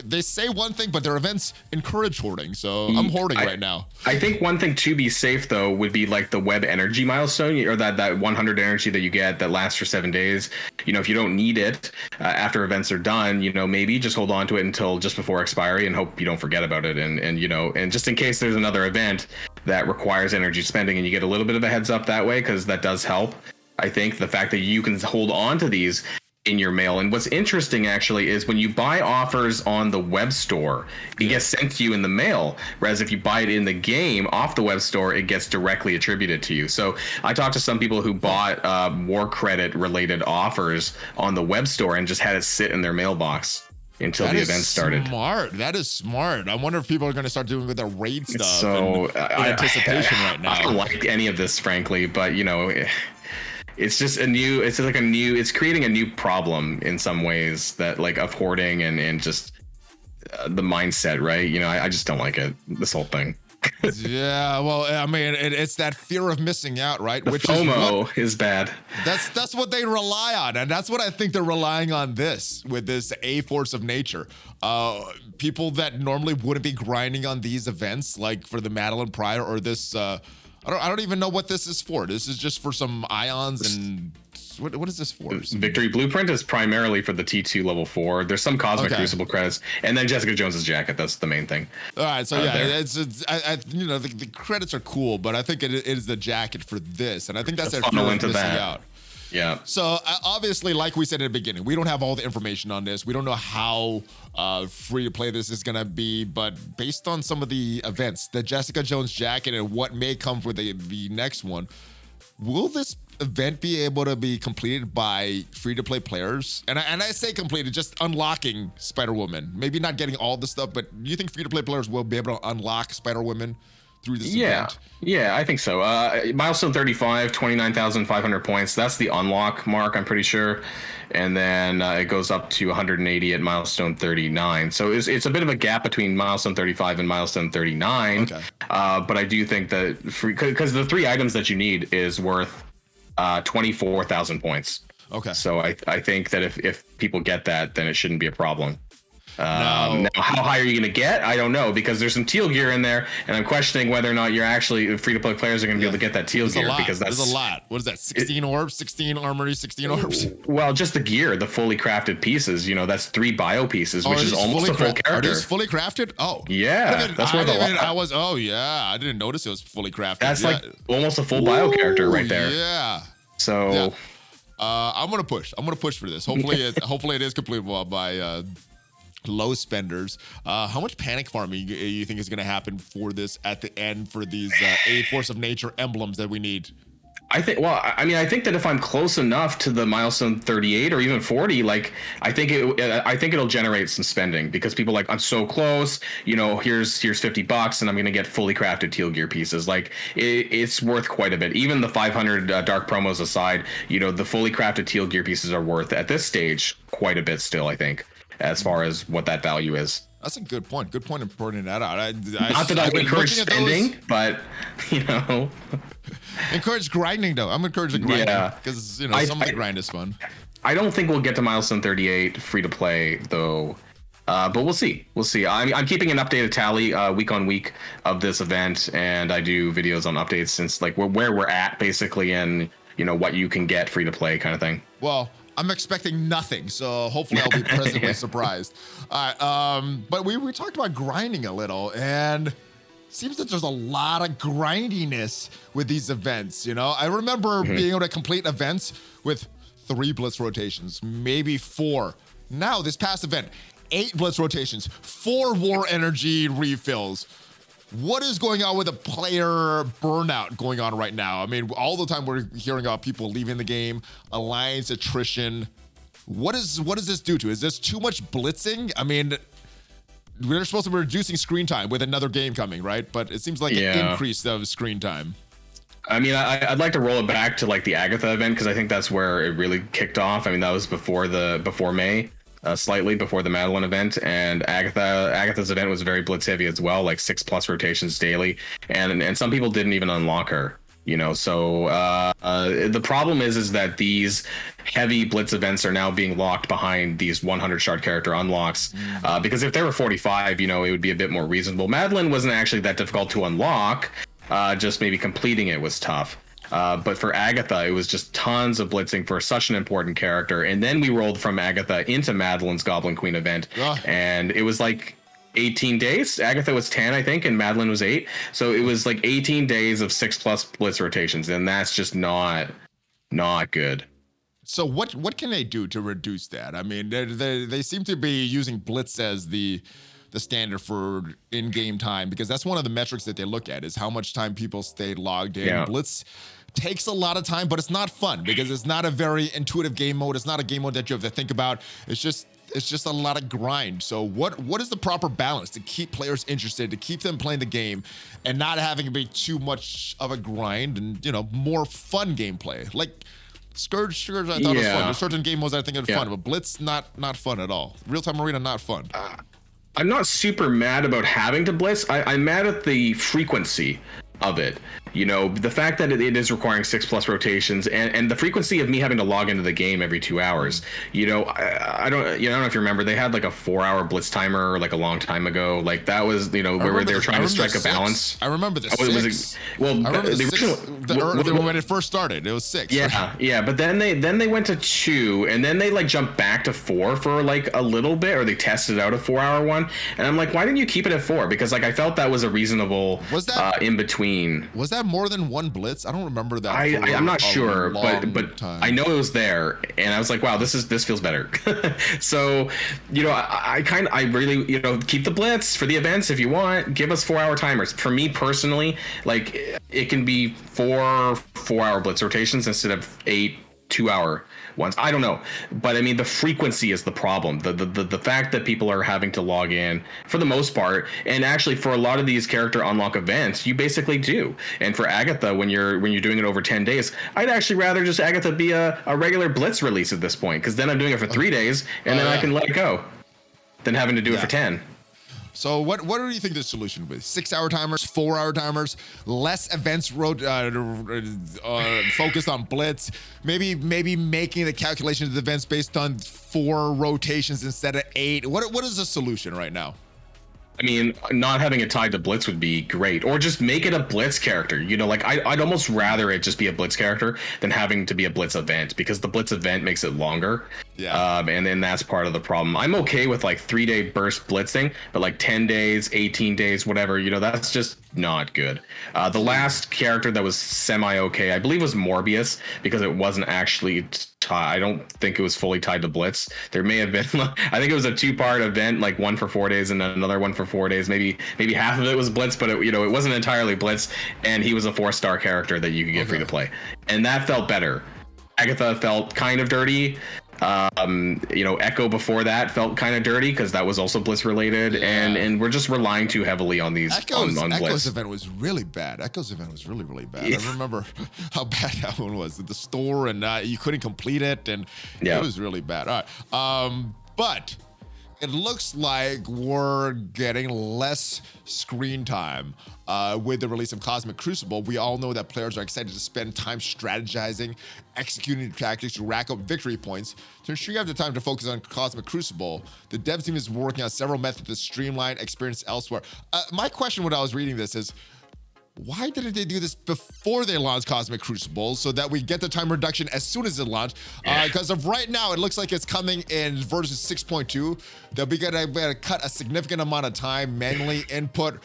Speaker 1: they say one thing, but their events encourage hoarding. So I'm hoarding right now.
Speaker 2: I think one thing to be safe though would be like the web energy milestone, or that 100 energy that you get that lasts for 7 days. You know, if you don't need it after events are done, you know, maybe just hold on to it until just before expiry and hope you don't forget about it. And you know, and just in case there's another event that requires energy spending, and you get a little bit of a heads up that way, because that does help. I think the fact that you can hold on to these in your mail. And what's interesting actually is when you buy offers on the web store, it gets sent to you in the mail. Whereas if you buy it in the game off the web store, it gets directly attributed to you. So I talked to some people who bought war credit related offers on the web store and just had it sit in their mailbox until the event started.
Speaker 1: Smart. That is smart. I wonder if people are going to start doing with their raid stuff.
Speaker 2: So
Speaker 1: in anticipation right now.
Speaker 2: I don't like any of this, frankly, but you know, it's just it's creating a new problem in some ways, that like of hoarding and just the mindset, right? You know, I just don't like it, this whole thing.
Speaker 1: Yeah, well, I mean, it's that fear of missing out, right?
Speaker 2: Which FOMO is bad.
Speaker 1: That's what they rely on, and that's what I think they're relying on with this A force of nature. People that normally wouldn't be grinding on these events, like for the Madeline Pryor or this. I don't even know what this is for. This is just for some ions and what is this for?
Speaker 2: Victory Blueprint is primarily for the T2 level 4. There's some Cosmic Crucible credits, and then Jessica Jones's jacket. That's the main thing. All
Speaker 1: right, so yeah, it's you know, the credits are cool, but I think it is the jacket for this, and I think that's their fear of missing out.
Speaker 2: Yeah.
Speaker 1: So obviously, like we said in the beginning, we don't have all the information on this. We don't know how free to play this is going to be, but based on some of the events, the Jessica Jones jacket and what may come for the next one, will this event be able to be completed by free to play players? And I say completed, just unlocking Spiderwoman. Maybe not getting all the stuff, but do you think free to play players will be able to unlock Spiderwoman through this event?
Speaker 2: Yeah, I think so. Milestone 35, 29,500 points. That's the unlock mark, I'm pretty sure. And then it goes up to 180 at milestone 39. So it's a bit of a gap between milestone 35 and milestone 39. Okay. But I do think that because the 3 items that you need is worth 24,000 points. Okay. So I think that if people get that, then it shouldn't be a problem. Now, how high are you going to get? I don't know, because there's some teal gear in there, and I'm questioning whether or not you're actually free-to-play players are going to be able to get that teal gear, because that's
Speaker 1: a lot. What is that? 16 orbs, 16 armory, 16 orbs.
Speaker 2: Well, just the gear, the fully crafted pieces. You know, that's 3 bio pieces, which is almost a full character.
Speaker 1: Are these fully crafted? Oh,
Speaker 2: yeah, that's worth a lot.
Speaker 1: I didn't notice it was fully crafted.
Speaker 2: That's like almost a full bio character right there.
Speaker 1: Yeah.
Speaker 2: So. Yeah.
Speaker 1: I'm gonna push. I'm gonna push for this. Hopefully, hopefully it is completable by low spenders. How much panic farming you think is going to happen for this at the end for these A Force of Nature emblems that we need?
Speaker 2: I think that if I'm close enough to the milestone 38 or even 40, like I think it'll generate some spending because people like, I'm so close, here's $50 and I'm going to get fully crafted teal gear pieces. Like it's worth quite a bit. Even the 500 dark promos aside, the fully crafted teal gear pieces are worth at this stage quite a bit still, I think, as far as what that value is.
Speaker 1: That's a good point. Good point in pointing that out.
Speaker 2: Not that I encourage spending, but
Speaker 1: encourage grinding though. I'm encouraging grinding because some of the grind is fun.
Speaker 2: I don't think we'll get to milestone 38 free to play though, but we'll see. I'm keeping an updated tally week on week of this event, and I do videos on updates since like where we're at basically, and what you can get free to play kind of thing.
Speaker 1: Well, I'm expecting nothing, so hopefully I'll be pleasantly surprised. All right, but we talked about grinding a little, and it seems that there's a lot of grindiness with these events. I remember being able to complete events with 3 blitz rotations, maybe 4. Now this past event, 8 blitz rotations, 4 war energy refills. What is going on with the player burnout going on right now? I mean, all the time we're hearing about people leaving the game, alliance attrition. What does this due to? Is this too much blitzing? I mean, we're supposed to be reducing screen time with another game coming, right? But it seems like an increase of screen time.
Speaker 2: I mean, I'd like to roll it back to like the Agatha event because I think that's where it really kicked off. I mean, that was before May. Slightly before the Madeline event, and Agatha's event was very blitz heavy as well, like 6+ rotations daily, and some people didn't even unlock her. So the problem is that these heavy blitz events are now being locked behind these 100 shard character unlocks, because if they were 45, it would be a bit more reasonable. Madeline wasn't actually that difficult to unlock, just maybe completing it was tough. But for Agatha, it was just tons of blitzing for such an important character. And then we rolled from Agatha into Madeline's Goblin Queen event. And it was like 18 days. Agatha was 10, I think, and Madeline was 8. So it was like 18 days of 6+ blitz rotations. And that's just not good.
Speaker 1: So what can they do to reduce that? I mean, they seem to be using blitz as the standard for in-game time, because that's one of the metrics that they look at is how much time people stay logged in. Yeah. Blitz takes a lot of time, but it's not fun because it's not a very intuitive game mode. It's not a game mode that you have to think about. It's just a lot of grind. So what is the proper balance to keep players interested, to keep them playing the game and not having it be too much of a grind and, more fun gameplay? Like Scourge I thought was fun. There's certain game modes I think are fun, but Blitz not fun at all. Real-time arena not fun.
Speaker 2: I'm not super mad about having to blitz. I'm mad at the frequency of it. The fact that it is requiring 6+ rotations and the frequency of me having to log into the game every 2 hours. I don't know if you remember, they had like a 4-hour blitz timer like a long time ago. Like that was, where they were trying to strike a balance.
Speaker 1: I remember the 6.
Speaker 2: Well,
Speaker 1: I remember the 6, when it first started, it was 6.
Speaker 2: Yeah. But then they went to 2, and then they like jumped back to 4 for like a little bit, or they tested out a 4-hour one. And I'm like, why didn't you keep it at 4? Because like I felt that was a reasonable in between.
Speaker 1: Was that more than one blitz? I don't remember that.
Speaker 2: I'm not sure, but time. I know it was there, and I was like, wow, this feels better. So, I really, keep the blitz for the events if you want. Give us 4-hour timers. For me personally, like it can be 4-hour blitz rotations instead of 8 2-hour ones. I don't know, but I mean the frequency is the problem. The fact that people are having to log in for the most part, and actually for a lot of these character unlock events, you basically do. And for Agatha, when you're doing it over 10 days, I'd actually rather just Agatha be a regular blitz release at this point, because then I'm doing it for 3 days and then I can let it go, than having to do it for 10.
Speaker 1: So what do you think the solution would be? 6-hour timers, 4-hour timers, less events focused on blitz, maybe making the calculation of the events based on 4 rotations instead of 8. What is the solution right now?
Speaker 2: I mean, not having it tied to blitz would be great, or just make it a blitz character. Like I'd almost rather it just be a blitz character than having to be a blitz event, because the blitz event makes it longer. And then that's part of the problem. I'm okay with like 3-day burst blitzing, but like 10 days, 18 days, whatever, that's just not good. The last character that was semi okay, I believe, was Morbius, because it wasn't actually I don't think it was fully tied to Blitz. There may have been, I think it was a 2-part event, like one for 4 days and then another one for 4 days. Maybe half of it was Blitz, but it wasn't entirely Blitz. And he was a 4-star character that you could get free to play, and that felt better. Agatha felt kind of dirty. Echo before that felt kind of dirty because that was also Blitz related, and we're just relying too heavily on these on Blitz.
Speaker 1: Echo's event was really bad. Echo's event was really, really bad. I remember how bad that one was at the store, and you couldn't complete it, and it was really bad. All right, but it looks like we're getting less screen time with the release of Cosmic Crucible. We all know that players are excited to spend time strategizing, executing tactics to rack up victory points. To ensure you have the time to focus on Cosmic Crucible, the dev team is working on several methods to streamline experience elsewhere. My question when I was reading this is, why didn't they do this before they launched Cosmic Crucible so that we get the time reduction as soon as it launched? Because of right now, it looks like it's coming in version 6.2. They'll be gonna cut a significant amount of time manually input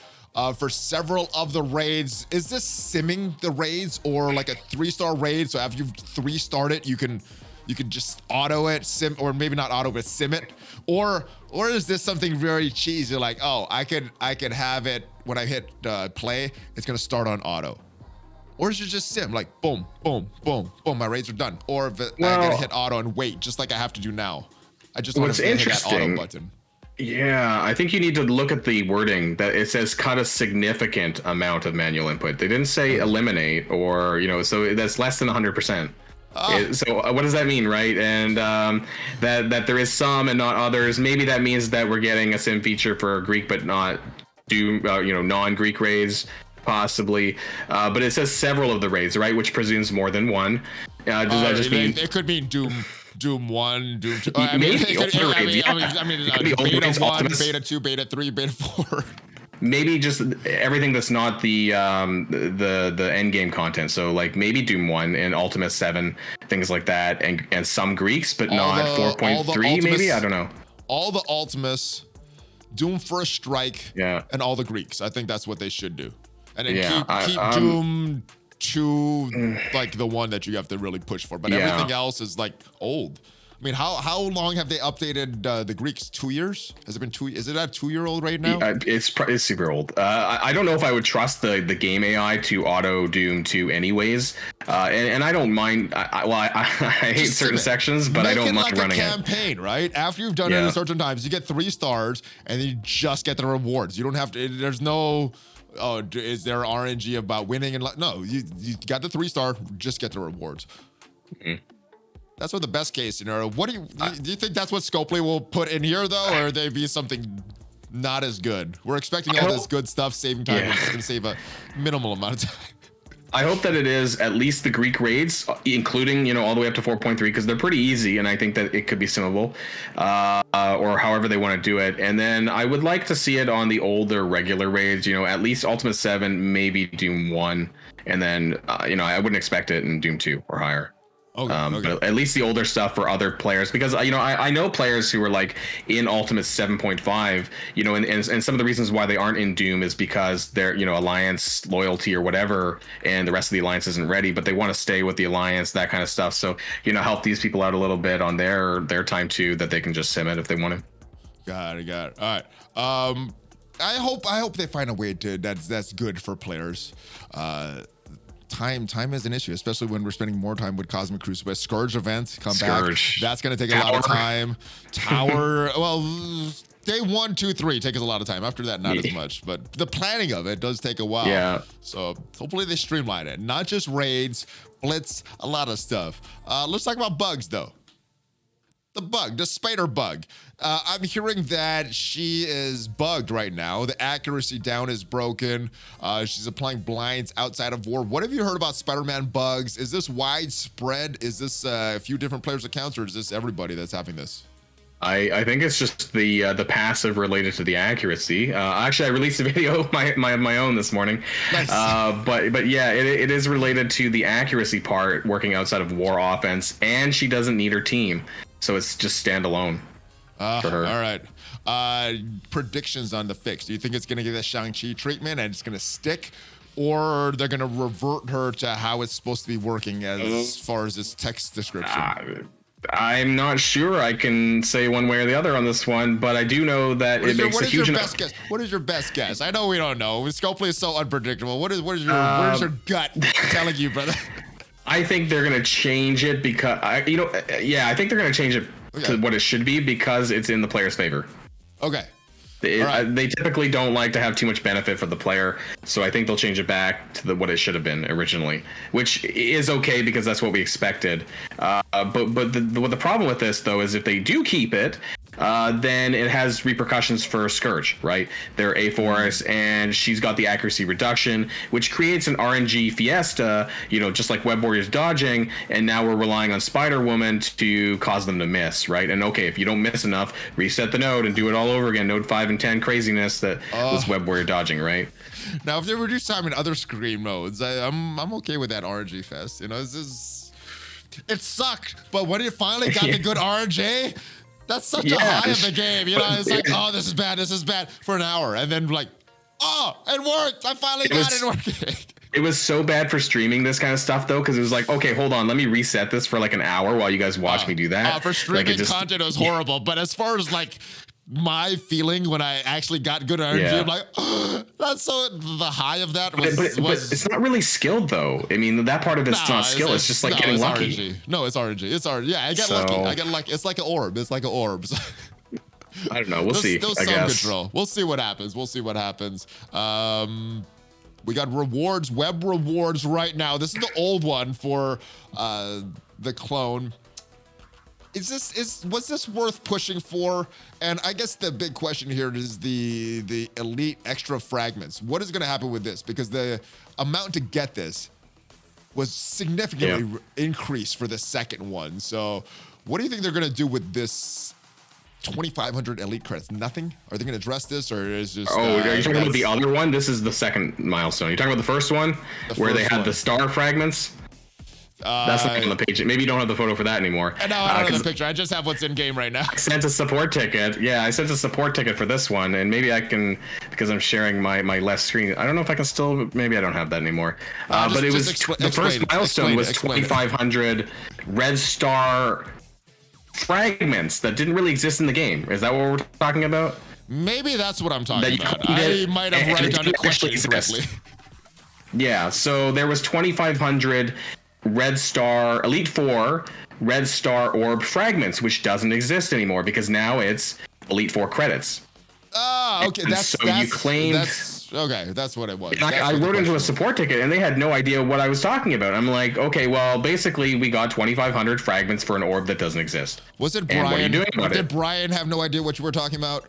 Speaker 1: for several of the raids. Is this simming the raids or like a 3-star raid? So after you've 3-starred it, you can just auto it, sim, or maybe not auto, but sim it, or is this something very cheesy? Like, oh, I could have it when I hit play, it's gonna start on auto, or is it just sim? Like, boom, boom, boom, boom, my raids are done. Or if I gotta hit auto and wait, just like I have to do now. I just want to hit that auto button.
Speaker 2: Yeah, I think you need to look at the wording that it says cut a significant amount of manual input. They didn't say eliminate or, so that's less than 100%. So what does that mean, right? And that there is some and not others. Maybe that means that we're getting a sim feature for Greek, but not non-Greek raids, possibly. But it says several of the raids, right? Which presumes more than one. Does that just mean
Speaker 1: it could mean Doom 1, Doom 2.
Speaker 2: Maybe
Speaker 1: beta 1, beta 2, beta 3, beta 4.
Speaker 2: Maybe just everything that's not the end game content. So like maybe Doom 1 and Ultimate 7, things like that, and some Greeks, but not 4.3. Maybe, I don't know.
Speaker 1: All the Ultimates, Doom First Strike, and all the Greeks. I think that's what they should do. And then keep Doom 2 like the one that you have to really push for. But everything else is like old. I mean, how long have they updated the Greeks? 2 years? Has it been 2? Is it at 2-year-old right now?
Speaker 2: It's super old. I don't know if I would trust the game AI to auto Doom 2 anyways. And I don't mind. I hate certain sections, but I don't mind running it.
Speaker 1: Make it like a campaign, right? After you've done it a certain times, you get 3 stars, and then you just get the rewards. You don't have to. There's no. Oh, is there RNG about winning and no? You got the 3-star. Just get the rewards. That's what the best case scenario. What do you think that's what Scopely will put in here though, or they be something not as good? We're expecting all this good stuff, saving time. It's going to save a minimal amount of time.
Speaker 2: I hope that it is at least the Greek raids, including, all the way up to 4.3, because they're pretty easy, and I think that it could be simmable, or however they want to do it. And then I would like to see it on the older regular raids, at least Ultimate 7, maybe Doom 1, and then, I wouldn't expect it in Doom 2 or higher. But at least the older stuff for other players, because I know players who are like in Ultimate 7.5, and some of the reasons why they aren't in Doom is because they're Alliance loyalty or whatever, and the rest of the Alliance isn't ready, but they want to stay with the Alliance, that kind of stuff. So help these people out a little bit on their time too, that they can just sim it if they want to.
Speaker 1: Got it. All right. I hope they find a way to that's good for players. Time is an issue, especially when we're spending more time with Cosmic Crucible. Scourge events come back. That's going to take a lot of time. Tower, well, day 1, 2, 3 takes a lot of time. After that, not as much. But the planning of it does take a while. Yeah. So hopefully they streamline it. Not just raids, blitz, a lot of stuff. Let's talk about bugs, though. The spider bug. I'm hearing that she is bugged right now. The accuracy down is broken. She's applying blinds outside of war. What have you heard about Spider-Man bugs? Is this widespread? Is this a few different players' accounts, or is this everybody that's having this?
Speaker 2: I think it's just the passive related to the accuracy. Actually, I released a video of my own this morning. Nice. But yeah, it is related to the accuracy part, working outside of war offense, and she doesn't need her team. So it's just standalone for her.
Speaker 1: All right. Predictions on the fix. Do you think it's going to get a Shang-Chi treatment and it's going to stick? Or they're going to revert her to how it's supposed to be working as far as this text description?
Speaker 2: I'm not sure I can say one way or the other on this one, but I do know that it makes a huge enough.
Speaker 1: What is your best guess? I know we don't know. Scopely is so unpredictable. What is your gut telling you, brother?
Speaker 2: I think they're gonna change it because I think they're gonna change it to what it should be because it's in the player's favor.
Speaker 1: Okay.
Speaker 2: They typically don't like to have too much benefit for the player, so I think they'll change it back to what it should have been originally, which is okay because that's what we expected. But the problem with this though is if they do keep it, then it has repercussions for Scourge, right? They're A-Force, and she's got the accuracy reduction, which creates an RNG fiesta, just like Web Warriors dodging, and now we're relying on Spiderwoman to cause them to miss, right? And okay, if you don't miss enough, reset the node and do it all over again, node 5 and 10 craziness that was Web Warrior dodging, right?
Speaker 1: Now, if they reduce time in other Scream modes, I'm okay with that RNG fest. It sucked, but when it finally got the good RNG, that's such a high of the game. It's like, oh, this is bad for an hour. And then like, oh, it worked. I finally got it working.
Speaker 2: It was so bad for streaming this kind of stuff though, because it was like, okay, hold on, let me reset this for like an hour while you guys watch me do that.
Speaker 1: For streaming content, it was horrible. But as far as like my feeling when I actually got good energy, I'm like, oh, that's so the high of that was,
Speaker 2: but it's not really skilled though. I mean, that part of it's not skill. It's just like getting lucky.
Speaker 1: RNG. No, it's RNG. It's RNG. Yeah, I get lucky. It's like an orb. It's like an orb.
Speaker 2: I don't know. We'll see.
Speaker 1: There's some control. We'll see what happens. We got rewards, web rewards right now. This is the old one for the clone. Was this worth pushing for? And I guess the big question here is the elite extra fragments. What is going to happen with this? Because the amount to get this was significantly increased for the second one. So what do you think they're going to do with this 2,500 elite credits? Nothing? Are they going to address this, or is just?
Speaker 2: Oh, are you talking about the other one? This is the second milestone. You're talking about the first one, where they had the star fragments. That's not on the page. Maybe you don't have the photo for that anymore.
Speaker 1: No, I don't have the picture. I just have what's in game right now.
Speaker 2: I sent a support ticket. Yeah, I sent a support ticket for this one, and maybe I can, because I'm sharing my left screen. I don't know if I can still. Maybe I don't have that anymore. But it was the first milestone was 2,500 red star fragments that didn't really exist in the game. Is that what we're talking about?
Speaker 1: Maybe that's what I'm talking about. I might have read it down the question correctly.
Speaker 2: Yeah, so there was 2,500 red star elite 4 red star orb fragments, which doesn't exist anymore because now it's elite 4 credits.
Speaker 1: Oh, okay. You claimed. That's what it was.
Speaker 2: I wrote into a support ticket and they had no idea what I was talking about. I'm like, okay, well, basically we got 2,500 fragments for an orb that doesn't exist.
Speaker 1: Was it Brian?
Speaker 2: And what are you doing about
Speaker 1: Did Brian have no idea what you were talking about?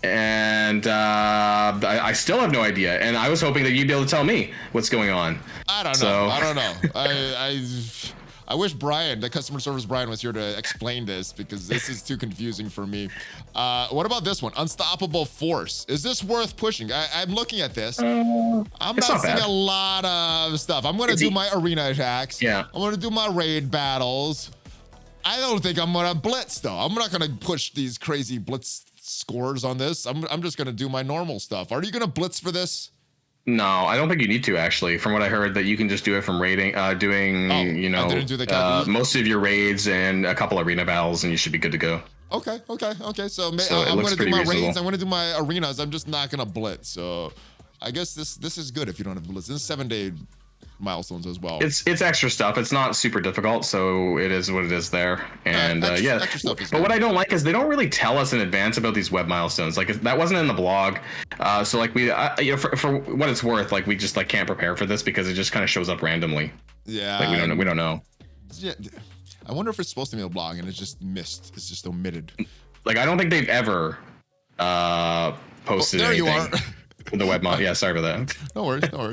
Speaker 2: And I still have no idea. And I was hoping that you'd be able to tell me what's going on.
Speaker 1: I don't know. I wish Brian, the customer service Brian, was here to explain this because this is too confusing for me. What about this one? Unstoppable Force. Is this worth pushing? I'm looking at this. I'm not seeing a lot of stuff. I'm going to do my arena attacks.
Speaker 2: Yeah.
Speaker 1: I'm going to do my raid battles. I don't think I'm going to blitz, though. I'm not going to push these crazy blitz scores on this. I'm just going to do my normal stuff. Are you going to blitz for this?
Speaker 2: No, I don't think you need to, actually. From what I heard, that you can just do it from raiding, doing most of your raids and a couple arena battles, and you should be good to go.
Speaker 1: Okay. So I'm going to do my raids. I'm going to do my arenas. I'm just not going to blitz. So I guess this is good if you don't have to blitz. This is 7-day milestones as well.
Speaker 2: It's extra stuff. It's not super difficult, so it is what it is there. And extra stuff is good. What I don't like is they don't really tell us in advance about these web milestones. Like that wasn't in the blog, so like for what it's worth, like we just like can't prepare for this because it just kind of shows up randomly.
Speaker 1: Yeah,
Speaker 2: like we don't know.
Speaker 1: Yeah, I wonder if it's supposed to be a blog and it's just missed. It's just omitted.
Speaker 2: Like I don't think they've ever posted anything. There you are. The web mod. Yeah, sorry about that.
Speaker 1: No worries. All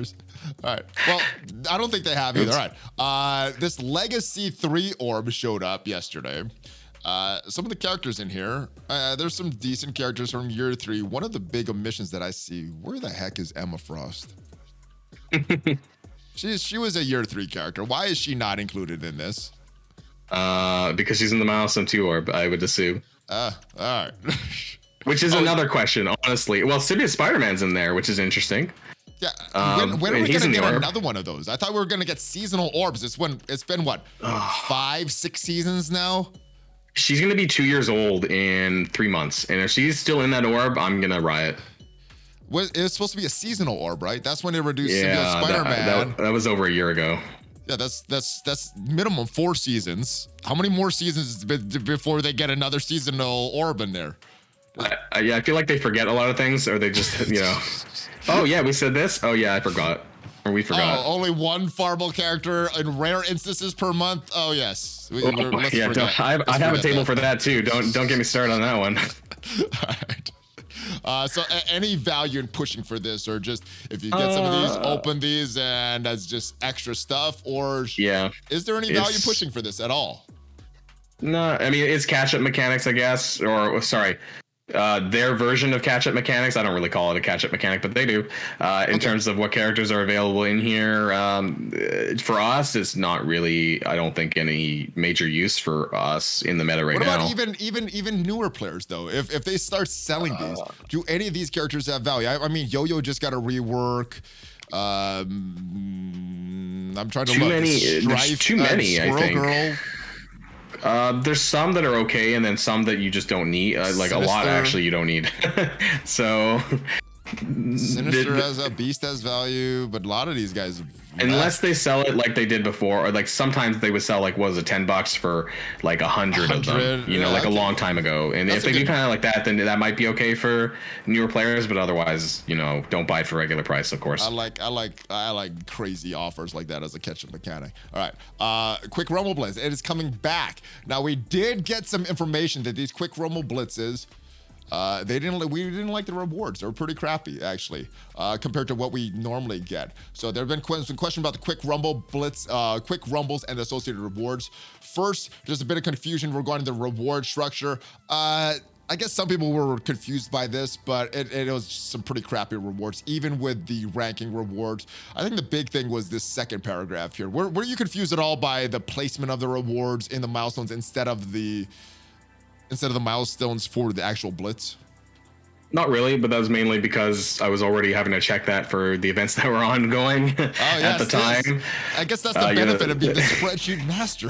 Speaker 1: right. Well, I don't think they have either. All right. This Legacy 3 orb showed up yesterday. Some of the characters in here, there's some decent characters from year 3. One of the big omissions that I see, where the heck is Emma Frost? She was a year 3 character. Why is she not included in this?
Speaker 2: Because she's in the Milestone 2 orb, I would assume.
Speaker 1: All right.
Speaker 2: Which is another question, honestly. Well, Sibia Spider-Man's in there, which is interesting.
Speaker 1: Yeah. When are we gonna get another one of those? I thought we were gonna get seasonal orbs. It's been what, 5-6 seasons now?
Speaker 2: She's gonna be 2 years old in 3 months, and if she's still in that orb, I'm gonna riot.
Speaker 1: It's supposed to be a seasonal orb, right? That's when they reduced
Speaker 2: Yeah,
Speaker 1: Spider-Man.
Speaker 2: that was over a year ago.
Speaker 1: Yeah, that's minimum 4 seasons. How many more seasons before they get another seasonal orb in there?
Speaker 2: Yeah, I feel like they forget a lot of things, or they just, oh yeah, we said this. Oh yeah, I forgot, or we forgot.
Speaker 1: Oh, only one Farmable character in rare instances per month. Oh yes.
Speaker 2: I have a table for that too. Don't get me started on that one.
Speaker 1: All right. So any value in pushing for this, or just if you get some of these, open these, and that's just extra stuff, or is there any value pushing for this at all?
Speaker 2: No, I mean, it's catch-up mechanics, I guess, or sorry, their version of catch-up mechanics. I don't really call it a catch-up mechanic, but they do. In terms of what characters are available in here, for us, it's not really, I don't think, any major use for us in the meta right now.
Speaker 1: What about even newer players though? If they start selling these, do any of these characters have value? I mean, Yo-Yo just got a rework. I'm trying to look.
Speaker 2: There's too many, I think.
Speaker 1: Girl.
Speaker 2: There's some that are okay, and then some that you just don't need. Like a lot, actually, you don't need. So,
Speaker 1: Sinister as a beast has value, but a lot of these guys,
Speaker 2: unless they sell it like they did before, or like sometimes they would sell like, what was it, $10 for like 100 of them, like a long time ago. And if they do kind of like that, then that might be okay for newer players, but otherwise, don't buy it for regular price, of course.
Speaker 1: I like crazy offers like that as a catch-up mechanic. All right, quick Rumble Blitz, it is coming back. Now we did get some information that these quick Rumble Blitzes, we didn't like the rewards. They were pretty crappy, actually, compared to what we normally get. So there have been some questions about the quick Rumble Blitz, quick Rumbles and associated rewards. First, there's a bit of confusion regarding the reward structure. I guess some people were confused by this, but it was some pretty crappy rewards, even with the ranking rewards. I think the big thing was this second paragraph here. Were you confused at all by the placement of the rewards in the milestones instead of the milestones for the actual blitz?
Speaker 2: Not really, but that was mainly because I was already having to check that for the events that were ongoing at the time.
Speaker 1: Yes. I guess that's the benefit of being the spreadsheet master.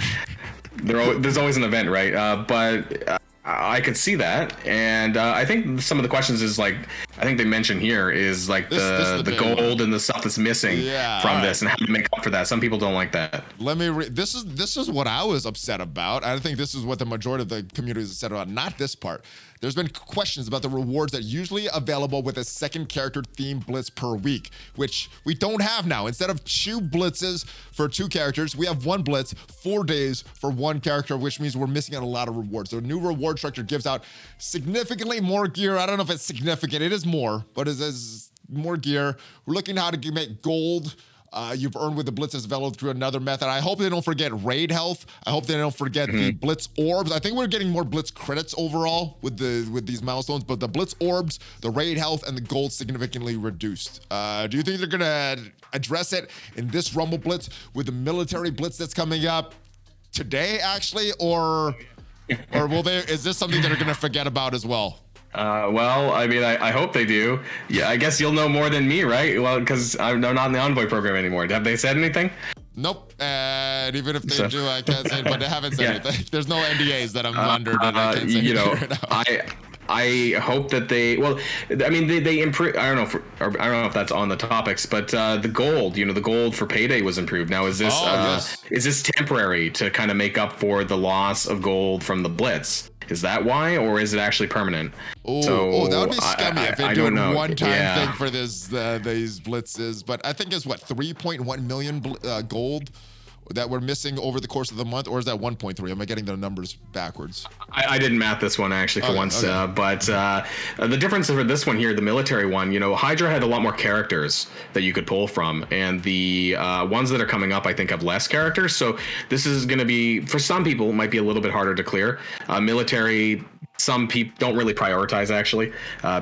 Speaker 2: There's always an event, right? But I could see that, and I think some of the questions is like, I think they mentioned here is like the gold and the stuff that's missing from this, and how to make up for that. Some people don't like that.
Speaker 1: Let me read. This is what I was upset about. I think this is what the majority of the community is upset about. Not this part. There's been questions about the rewards that are usually available with a second character theme blitz per week, which we don't have now. Instead of 2 blitzes for 2 characters, we have 1 blitz, 4 days for 1 character, which means we're missing out a lot of rewards. The new reward structure gives out significantly more gear. I don't know if it's significant. It is more, but it is more gear. We're looking at how to make gold. You've earned with the blitzes available through another method. I hope they don't forget raid health. I hope they don't forget the blitz orbs. I think we're getting more blitz credits overall with these milestones, but the blitz orbs, the raid health, and the gold significantly reduced. Do you think they're gonna address it in this Rumble Blitz with the military blitz that's coming up today, actually, or will they? Is this something that they're gonna forget about as well?
Speaker 2: Well, I mean, I hope they do. Yeah, I guess you'll know more than me, right? Well, because I'm not in the Envoy program anymore. Have they said anything?
Speaker 1: Nope. And even if they do, I can't say it, but they haven't said anything. There's no NDAs that I'm under that I can't say right now.
Speaker 2: I hope that they, well, I mean, they improve. I don't know if that's on the topics, but the gold, the gold for Payday was improved. Now, is this is this temporary to kind of make up for the loss of gold from the Blitz? Is that why, or is it actually permanent?
Speaker 1: That would be scummy if they do a one-time thing for these blitzes. But I think it's 3.1 million gold that we're missing over the course of the month, or is that 1.3? Am I getting the numbers backwards?
Speaker 2: I didn't math this one actually for once, but the difference for this one here, the military one, Hydra had a lot more characters that you could pull from, and the ones that are coming up, I think, have less characters. So this is going to be, for some people, it might be a little bit harder to clear. Military, some people don't really prioritize actually,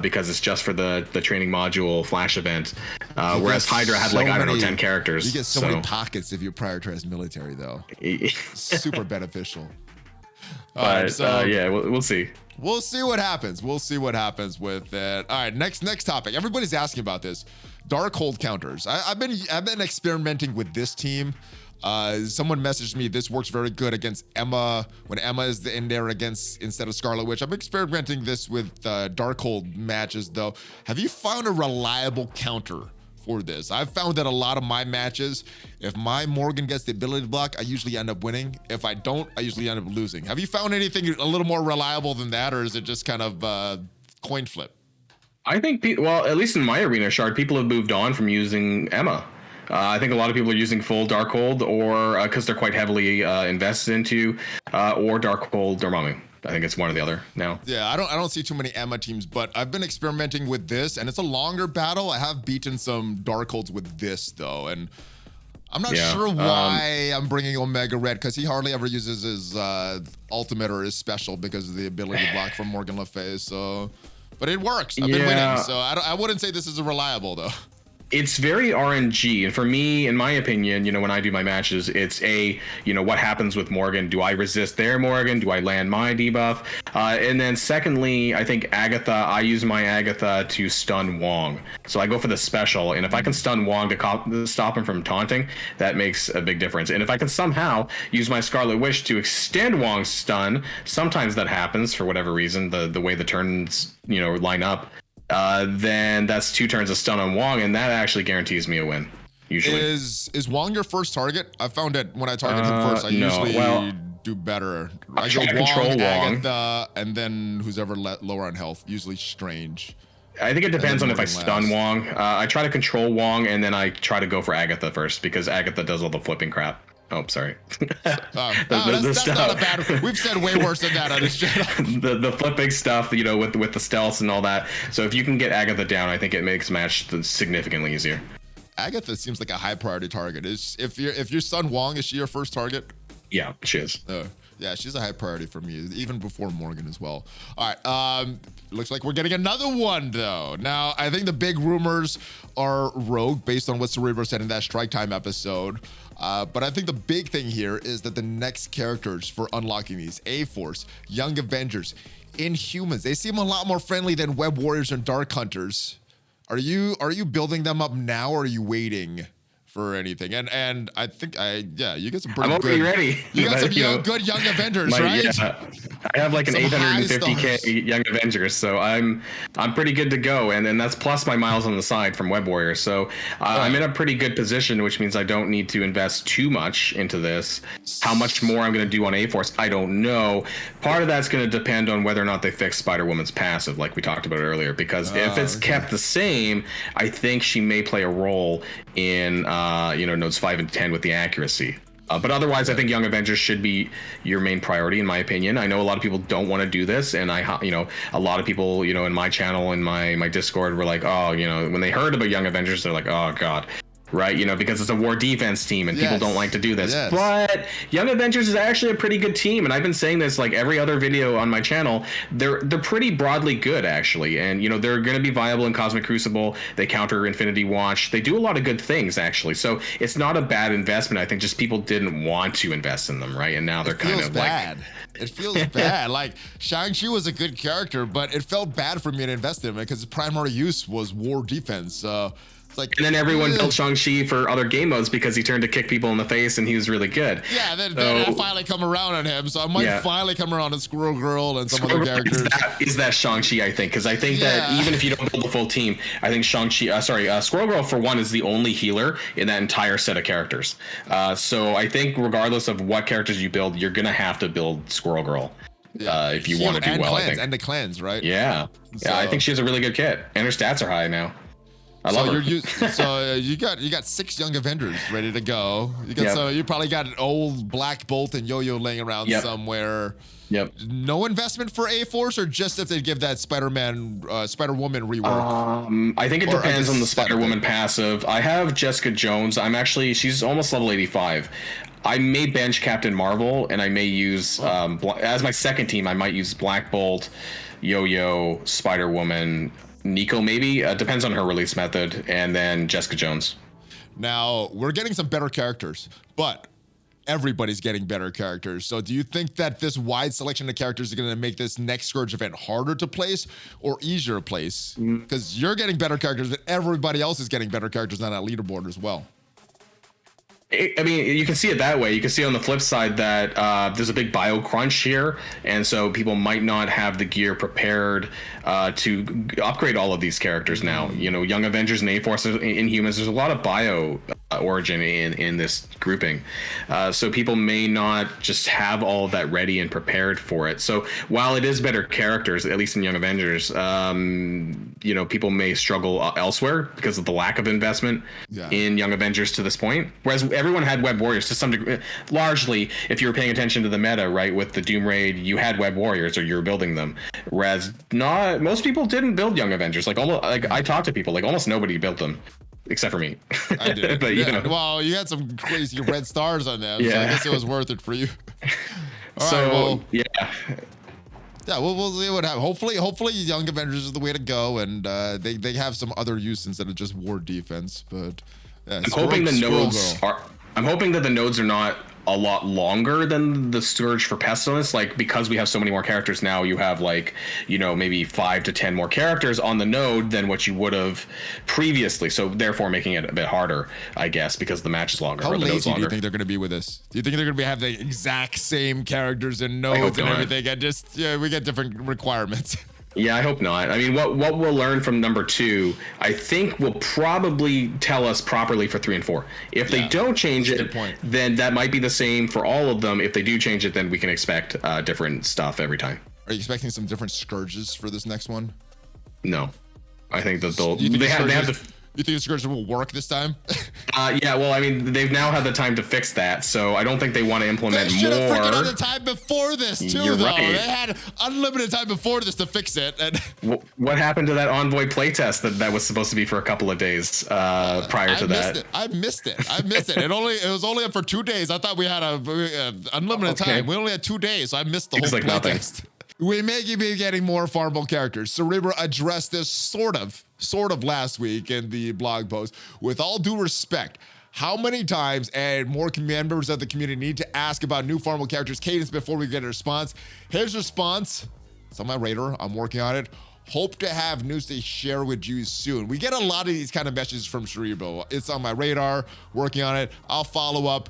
Speaker 2: because it's just for the training module flash event. Whereas Hydra had 10 characters.
Speaker 1: You get so many pockets if you prioritize military, though. Super beneficial.
Speaker 2: All right, so we'll see.
Speaker 1: We'll see what happens. We'll see what happens with it. All right, next topic. Everybody's asking about this. Darkhold Counters. I've been experimenting with this team. Someone messaged me, this works very good against Emma, when Emma is in there instead of Scarlet Witch. I'm experimenting this with Darkhold matches though. Have you found a reliable counter for this? I've found that a lot of my matches, if my Morgan gets the ability block, I usually end up winning. If I don't, I usually end up losing. Have you found anything a little more reliable than that, or is it just kind of coin flip?
Speaker 2: I think, well, at least in my arena, Shard, people have moved on from using Emma. I think a lot of people are using full Darkhold, or because they're quite heavily invested into, or Darkhold Dormammu. I think it's one or the other now.
Speaker 1: Yeah, I don't see too many Emma teams, but I've been experimenting with this, and it's a longer battle. I have beaten some Darkholds with this though, and I'm not sure why I'm bringing Omega Red, because he hardly ever uses his ultimate or his special because of the ability to block from Morgan Le Fay. So, but it works. I've been winning, so I wouldn't say this is reliable though.
Speaker 2: It's very RNG, and for me, in my opinion, you know, when I do my matches, it's what happens with Morgan? Do I resist their Morgan? Do I land my debuff? And then secondly, I think Agatha, I use my Agatha to stun Wong. So I go for the special, and if I can stun Wong to stop him from taunting, that makes a big difference. And if I can somehow use my Scarlet Witch to extend Wong's stun, sometimes that happens for whatever reason, the way the turns, line up. Then that's 2 turns of stun on Wong, and that actually guarantees me a win. Usually, is
Speaker 1: Wong your first target? I found that when I target him first, I usually do better. I go Wong, Agatha, and then who's ever lower on health. Usually Strange.
Speaker 2: I think it depends on if I stun Wong. I try to control Wong, and then I try to go for Agatha first, because Agatha does all the flipping crap. Oh, sorry.
Speaker 1: That's not a bad. We've said way worse than that on this channel.
Speaker 2: the flipping stuff, with the stealths and all that. So if you can get Agatha down, I think it makes the match significantly easier.
Speaker 1: Agatha seems like a high priority target. If your son Wong, is she your first target?
Speaker 2: Yeah, she is.
Speaker 1: Yeah, she's a high priority for me, even before Morgan as well. All right, looks like we're getting another one though. Now, I think the big rumors are Rogue, based on what Cerebro said in that Strike Time episode. But I think the big thing here is that the next characters for unlocking these, A-Force, Young Avengers, Inhumans, they seem a lot more friendly than Web Warriors and Dark Hunters. Are you building them up now, or are you waiting for anything? And I think you get some pretty good.
Speaker 2: I'm already ready.
Speaker 1: You got some good Young Avengers, right?
Speaker 2: Yeah, I have like an 850k Young Avengers, so I'm pretty good to go, and then that's plus my miles on the side from Web Warriors. So I'm in a pretty good position, which means I don't need to invest too much into this. How much more I'm going to do on A-Force, I don't know. Part of that's going to depend on whether or not they fix Spider-Woman's passive, like we talked about earlier, because if it's kept the same, I think she may play a role in nodes 5 and 10 with the accuracy. But otherwise, I think Young Avengers should be your main priority, in my opinion. I know a lot of people don't want to do this, and a lot of people, in my channel, in my Discord, were like, oh, when they heard about Young Avengers, they're like, oh god. Right, because it's a war defense team and people don't like to do this. Yes. But Young Avengers is actually a pretty good team, and I've been saying this like every other video on my channel. They're pretty broadly good actually, and they're going to be viable in Cosmic Crucible. They counter Infinity Watch. They do a lot of good things actually, so it's not a bad investment. I think just people didn't want to invest in them, right? And now they're kind of bad.
Speaker 1: It feels bad. Like Shang-Chi was a good character, but it felt bad for me to invest in him because his primary use was war defense. And
Speaker 2: then everyone built Shang-Chi for other game modes because he turned to kick people in the face and he was really good.
Speaker 1: Yeah, then I finally come around on him. So I might finally come around on Squirrel Girl and some other characters.
Speaker 2: Is that Shang-Chi, I think. Because I think that even if you don't build a full team, I think Squirrel Girl, for one, is the only healer in that entire set of characters. So I think regardless of what characters you build, you're going to have to build Squirrel Girl. If you want to do well, I think.
Speaker 1: And the cleanse, right?
Speaker 2: Yeah. Yeah, I think she has a really good kit. And her stats are high now. I love her.
Speaker 1: So you got 6 Young Avengers ready to go. So you probably got an old Black Bolt and Yo-Yo laying around somewhere.
Speaker 2: Yep.
Speaker 1: No investment for A-Force, or just if they give that Spider-Woman rework?
Speaker 2: I think it depends on the Spider-Woman passive. I have Jessica Jones. She's almost level 85. I may bench Captain Marvel, and I may use as my second team. I might use Black Bolt, Yo-Yo, Spider-Woman, Nico maybe, depends on her release method, and then Jessica Jones.
Speaker 1: Now we're getting some better characters, but everybody's getting better characters. So do you think that this wide selection of characters is going to make this next Scourge event harder to place or easier to place? Because you're getting better characters, but everybody else is getting better characters on that leaderboard as well.
Speaker 2: I mean, you can see it that way. You can see on the flip side that there's a big bio crunch here, and so people might not have the gear prepared to upgrade all of these characters now. You know, Young Avengers and A-Force, Inhumans, there's a lot of bio origin in this grouping. So people may not just have all of that ready and prepared for it. So while it is better characters, at least in Young Avengers, you know, people may struggle elsewhere because of the lack of investment in Young Avengers to this point. Whereas everyone had Web Warriors to some degree. Largely, if you were paying attention to the meta, right, with the Doom Raid, you had Web Warriors or you were building them. Whereas most people didn't build Young Avengers. Like I talked to people, like almost nobody built them. Except for me.
Speaker 1: I did.
Speaker 2: But you know.
Speaker 1: Well, you had some crazy red stars on them, so I guess it was worth it for you. All
Speaker 2: so,
Speaker 1: right, well,
Speaker 2: yeah,
Speaker 1: we'll see what happens. Hopefully, Young Avengers is the way to go, and they have some other use instead of just war defense. But
Speaker 2: I'm hoping that the nodes are not a lot longer than the Scourge for Pestilence, like because we have so many more characters now, you have like, you know, maybe 5 to 10 more characters on the node than what you would have previously, so therefore making it a bit harder, I guess, because the match is longer.
Speaker 1: How lazy do you think they're going to be with this? Do you think they're going to have the exact same characters and nodes and everything, and just we get different requirements?
Speaker 2: Yeah, I hope not. I mean, what we'll learn from number 2, I think will probably tell us properly for 3 and 4. If they don't change it, then that might be the same for all of them. If they do change it, then we can expect different stuff every time.
Speaker 1: Are you expecting some different Scourges for this next one?
Speaker 2: No. I think that
Speaker 1: you think the Scourge will work this time?
Speaker 2: Yeah, well, I mean, they've now had the time to fix that, so I don't think they want to implement
Speaker 1: more. They should have freaking had the time before this, too,
Speaker 2: You're
Speaker 1: though.
Speaker 2: Right.
Speaker 1: They had unlimited time before this to fix it. And
Speaker 2: what happened to that Envoy playtest that was supposed to be for a couple of days prior to that?
Speaker 1: I missed it. It was only up for 2 days. I thought we had unlimited time. We only had 2 days, so I missed the whole playtest. We may be getting more farmable characters. Cerebro addressed this sort of last week in the blog post. With all due respect, how many times and more members of the community need to ask about new farmable characters cadence before we get a response? His response, it's on my radar, I'm working on it. Hope to have news to share with you soon. We get a lot of these kind of messages from Cerebro. It's on my radar, working on it. I'll follow up.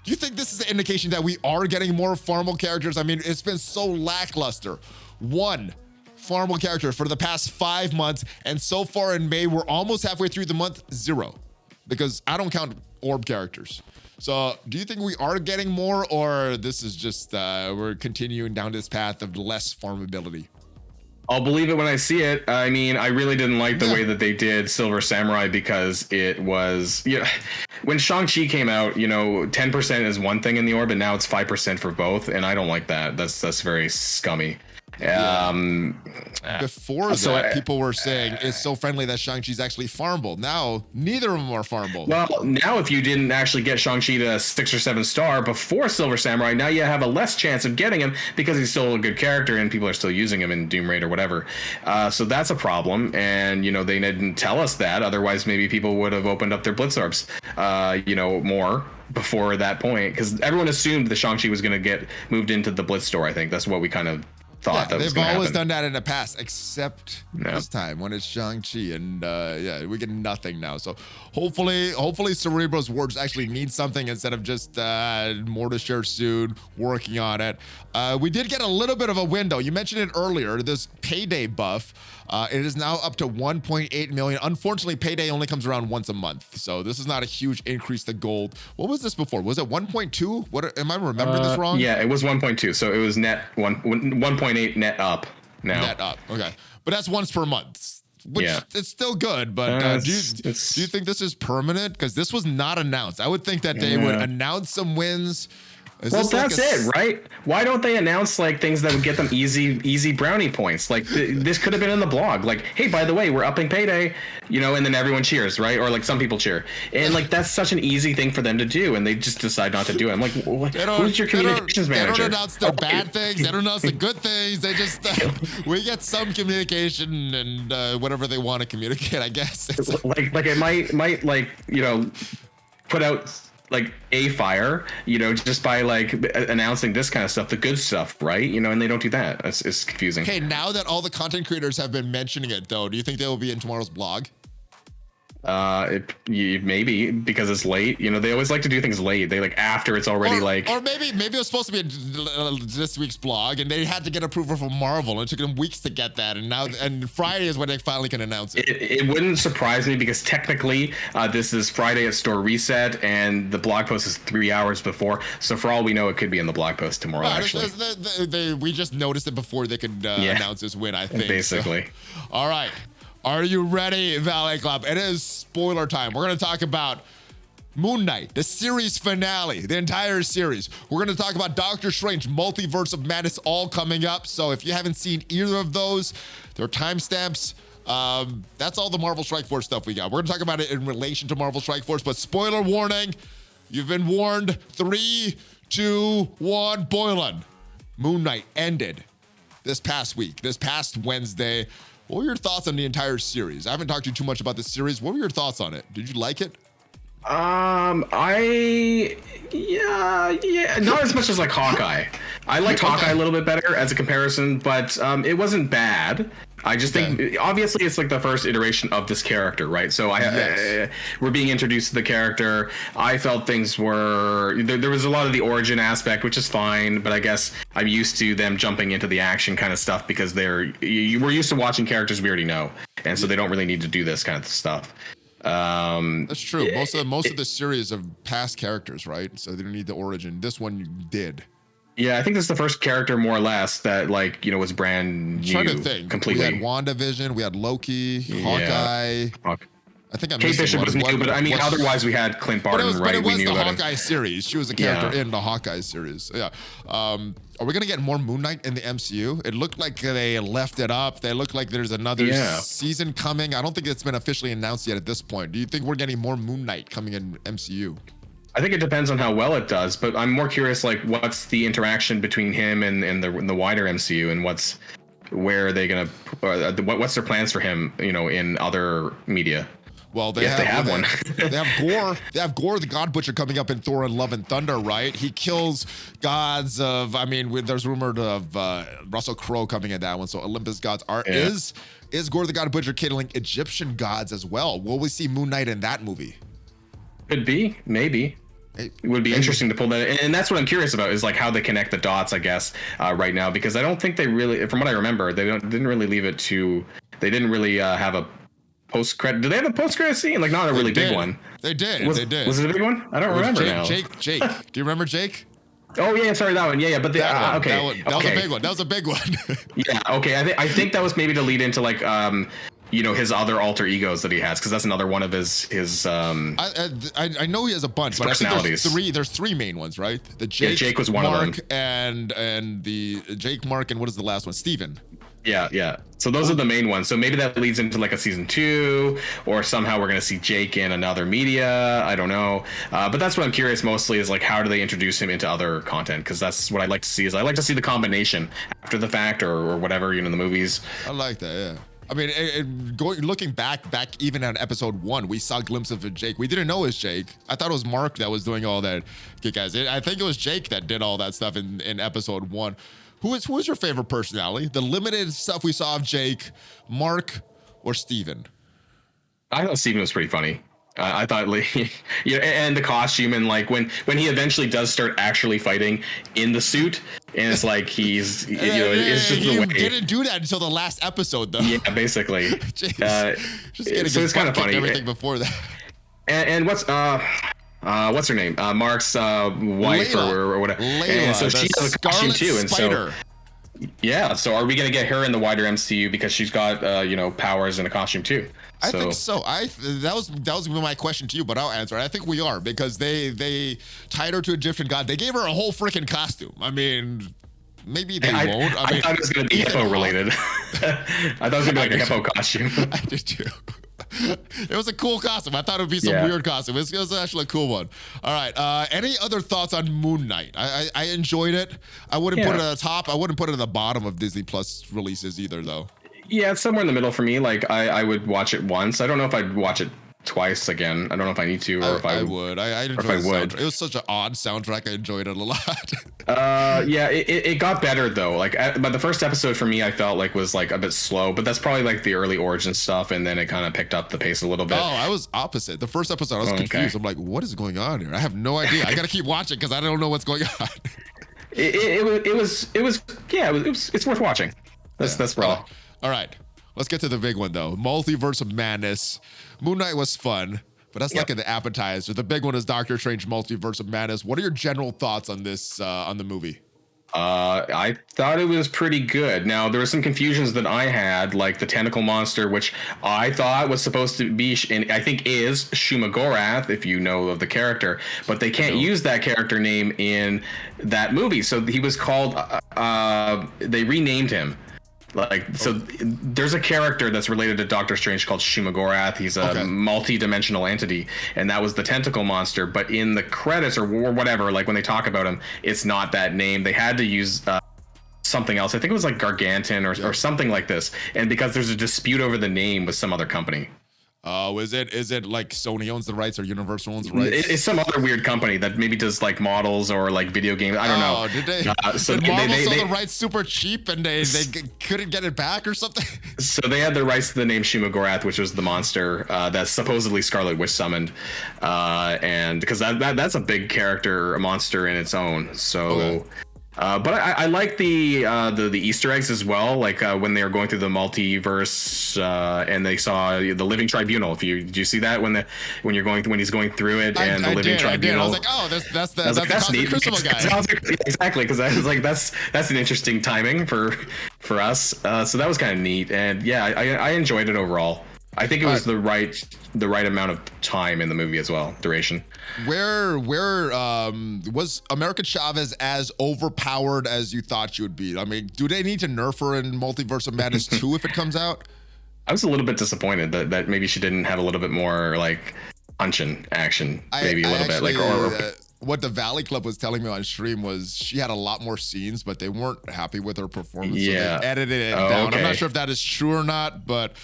Speaker 1: Do you think this is an indication that we are getting more farmable characters? I mean, it's been so lackluster. 1 farmable character for the past 5 months, and so far in May, we're almost halfway through the month, 0. Because I don't count orb characters. So do you think we are getting more, or this is just, we're continuing down this path of less farmability?
Speaker 2: I'll believe it when I see it. I mean, I really didn't like the way that they did Silver Samurai because it was, when Shang-Chi came out, 10% is one thing in the orb, and now it's 5% for both, and I don't like that. That's very scummy.
Speaker 1: Before that, people were saying it's so friendly that Shang-Chi's actually farmable. Now, neither of them are farmable.
Speaker 2: Well, now if you didn't actually get Shang-Chi to 6 or 7 star before Silver Samurai, now you have a less chance of getting him because he's still a good character and people are still using him in Doom Raid or whatever. So that's a problem, and they didn't tell us that. Otherwise, maybe people would have opened up their Blitz orbs, more before that point, because everyone assumed the Shang-Chi was going to get moved into the Blitz store. I think that's what we kind of thought that was going to happen. They've
Speaker 1: always done that in the past, except this time when it's Shang-Chi, and we get nothing now. So hopefully Cerebro's words actually mean something instead of just more to share soon, working on it. We did get a little bit of a window. You mentioned it earlier, this Payday buff. It is now up to 1.8 million. Unfortunately, Payday only comes around once a month, so this is not a huge increase to gold. What was this before? Was it 1.2? What am I remembering this wrong?
Speaker 2: Yeah, it was 1.2, so it was net 1.8 net up now.
Speaker 1: Net up, okay. But that's once per month, which it's still good, but do you think this is permanent? Because this was not announced. I would think that they would announce some wins.
Speaker 2: That's it, right? Why don't they announce things that would get them easy brownie points? This could have been in the blog. Hey, by the way, we're upping Payday, and then everyone cheers, right? Or some people cheer, and that's such an easy thing for them to do, and they just decide not to do it. I'm like, who's your communications manager?
Speaker 1: They don't announce the bad things. They don't announce the good things. They just we get some communication and whatever they want to communicate, I guess.
Speaker 2: It might put out a fire, just by announcing this kind of stuff, the good stuff, right? And they don't do that. It's confusing.
Speaker 1: Okay, now that all the content creators have been mentioning it, though, do you think they will be in tomorrow's blog?
Speaker 2: Maybe because it's late. You know, they always like to do things late. They like after it's already
Speaker 1: or maybe it was supposed to be this week's blog, and they had to get approval from Marvel, and it took them weeks to get that, and Friday is when they finally can announce it.
Speaker 2: It wouldn't surprise me because technically this is Friday at store reset, and the blog post is 3 hours before. So for all we know, it could be in the blog post tomorrow. Actually,
Speaker 1: we just noticed it before they could announce this win. I think
Speaker 2: basically.
Speaker 1: So. All right. Are you ready, Valley Club? It is spoiler time. We're going to talk about Moon Knight, the series finale, the entire series. We're going to talk about Doctor Strange, Multiverse of Madness, all coming up. So if you haven't seen either of those, there are timestamps. That's all the Marvel Strike Force stuff we got. We're going to talk about it in relation to Marvel Strike Force, but spoiler warning, you've been warned. 3, 2, 1, Boilon. Moon Knight ended this past week, this past Wednesday. What were your thoughts on the entire series? I haven't talked to you too much about this series. What were your thoughts on it? Did you like it?
Speaker 2: Yeah, not as much as like Hawkeye. I liked Hawkeye a little bit better as a comparison, but it wasn't bad. I just think obviously it's like the first iteration of this character, right? So we're being introduced to the character. I felt things were there was a lot of the origin aspect, which is fine, but I guess I'm used to them jumping into the action kind of stuff because we're used to watching characters we already know, and so they don't really need to do this kind of stuff.
Speaker 1: That's true. Most of the series of past characters, right? So they don't need the origin. This one you did.
Speaker 2: Yeah, I think this is the first character more or less that was brand new.
Speaker 1: Trying to think.
Speaker 2: Completely.
Speaker 1: We had WandaVision, we had Loki, Hawkeye. I think I'm
Speaker 2: Kate Bishop was new, but I mean, otherwise we had Clint Barton, right?
Speaker 1: But it was the Hawkeye series. She was a character in the Hawkeye series. Yeah. Are we gonna get more Moon Knight in the MCU? It looked like they left it up. They look like there's another season coming. I don't think it's been officially announced yet at this point. Do you think we're getting more Moon Knight coming in MCU?
Speaker 2: I think it depends on how well it does, but I'm more curious, like, what's the interaction between him and the wider MCU, and where are they gonna, what's their plans for him, in other media?
Speaker 1: Well, they have one. They have Gore. They have Gore, the God Butcher, coming up in Thor and Love and Thunder, right? He kills gods of. I mean, there's rumored of Russell Crowe coming in that one. So Olympus gods is Gore the God Butcher killing Egyptian gods as well? Will we see Moon Knight in that movie?
Speaker 2: Could be, maybe. It would be interesting to pull that in. And that's what I'm curious about, is like how they connect the dots, I guess, right now, because I don't think they really, from what I remember, didn't really leave it to. They didn't really have a post-credit. Did they have a post-credit scene? Like, not a really big one.
Speaker 1: They did.
Speaker 2: Was it a big one? I don't remember now.
Speaker 1: Jake. Do you remember Jake?
Speaker 2: Oh yeah, sorry, that one. Yeah, but okay.
Speaker 1: That was a big one. That was a big one.
Speaker 2: Yeah. Okay. I think that was maybe to lead into like his other alter egos that he has, because that's another one of his.
Speaker 1: I know he has a bunch, but I think there's three main ones, right? The Jake
Speaker 2: was one
Speaker 1: Mark,
Speaker 2: of them,
Speaker 1: and the Jake, Mark, and what is the last one? Steven.
Speaker 2: Yeah. So those are the main ones. So maybe that leads into like a season 2, or somehow we're going to see Jake in another media. I don't know. But that's what I'm curious mostly, is like, how do they introduce him into other content? Because that's what I like to see. I like to see the combination after the fact, or whatever, the movies.
Speaker 1: I like that. Yeah. I mean, looking back even on episode 1, we saw a glimpse of Jake. We didn't know it was Jake. I thought it was Mark that was doing all that. Okay, guys, I think it was Jake that did all that stuff in episode 1. Who is your favorite personality? The limited stuff we saw of Jake, Mark, or Steven?
Speaker 2: I thought Steven was pretty funny. I thought, and the costume, and like when he eventually does start actually fighting in the suit, and it's like he's, it's just the way.
Speaker 1: He didn't do that until the last episode, though.
Speaker 2: Yeah, basically.
Speaker 1: Just getting so it's kind of funny. Everything before that.
Speaker 2: And what's her name? Mark's wife, or whatever.
Speaker 1: Layla,
Speaker 2: and so she has a costume too, and
Speaker 1: Spider.
Speaker 2: So are we gonna get her in the wider MCU because she's got powers and a costume too?
Speaker 1: I think so. That was my question to you, but I'll answer it. I think we are, because they tied her to a different god. They gave her a whole freaking costume. I mean, maybe they won't.
Speaker 2: I thought it was going to be hippo related. I thought it was going to be like a hippo costume.
Speaker 1: I did too. It was a cool costume. I thought it would be some weird costume. It was actually a cool one. All right. Any other thoughts on Moon Knight? I enjoyed it. I wouldn't put it at the top. I wouldn't put it at the bottom of Disney Plus releases either, though.
Speaker 2: Yeah, it's somewhere in the middle for me. Like, I would watch it once. I don't know if I'd watch it twice again. I don't know if I need to or if I
Speaker 1: would. I enjoyed the soundtrack. It was such an odd soundtrack. I enjoyed it a lot.
Speaker 2: Yeah, it got better though. Like, but the first episode for me, I felt like was like a bit slow. But that's probably like the early origin stuff, and then it kind of picked up the pace a little bit.
Speaker 1: Oh, I was opposite. The first episode, I was confused. I'm like, what is going on here? I have no idea. I gotta keep watching because I don't know what's going on.
Speaker 2: It's worth watching. That's raw.
Speaker 1: All right. Let's get to the big one though. Multiverse of Madness. Moon Knight was fun, but that's like an appetizer. The big one is Doctor Strange Multiverse of Madness. What are your general thoughts on this, on the movie?
Speaker 2: I thought it was pretty good. Now, there were some confusions that I had, like the tentacle monster, which I thought was supposed to be, and I think is Shumagorath, if you know of the character, but they can't use that character name in that movie. So he was called, they renamed him. There's a character that's related to Doctor Strange called Shumagorath. He's a multi-dimensional entity, and that was the tentacle monster. But in the credits or whatever, like when they talk about him, it's not that name. They had to use something else. I think it was like Garganton or something like this. And because there's a dispute over the name with some other company.
Speaker 1: Oh, is it like Sony owns the rights or Universal owns the rights?
Speaker 2: It's some other weird company that maybe does like models or like video games. I don't know.
Speaker 1: Did they? Did Marvel sell the rights super cheap and they couldn't get it back or something?
Speaker 2: So they had the rights to the name Shumagorath, which was the monster that supposedly Scarlet Witch summoned, and because that's a big character, a monster in its own. So. Okay. But I like the Easter eggs as well. Like when they were going through the multiverse and they saw the Living Tribunal. Did you see that when he's going through it and the Living Tribunal?
Speaker 1: I was like, oh, that's the Cosmic Crucible guy.
Speaker 2: Exactly, because I was like, that's an interesting timing for us. So that was kind of neat, and yeah, I enjoyed it overall. I think it was the right amount of time in the movie as well, duration.
Speaker 1: Where was America Chavez as overpowered as you thought you would be? I mean, do they need to nerf her in Multiverse of Madness 2 if it comes out?
Speaker 2: I was a little bit disappointed that maybe she didn't have a little bit more like punch-in action, maybe a little bit. Like
Speaker 1: what the Valley Club was telling me on stream was she had a lot more scenes, but they weren't happy with her performance. Yeah, so they edited it down. Okay. I'm not sure if that is true or not, but.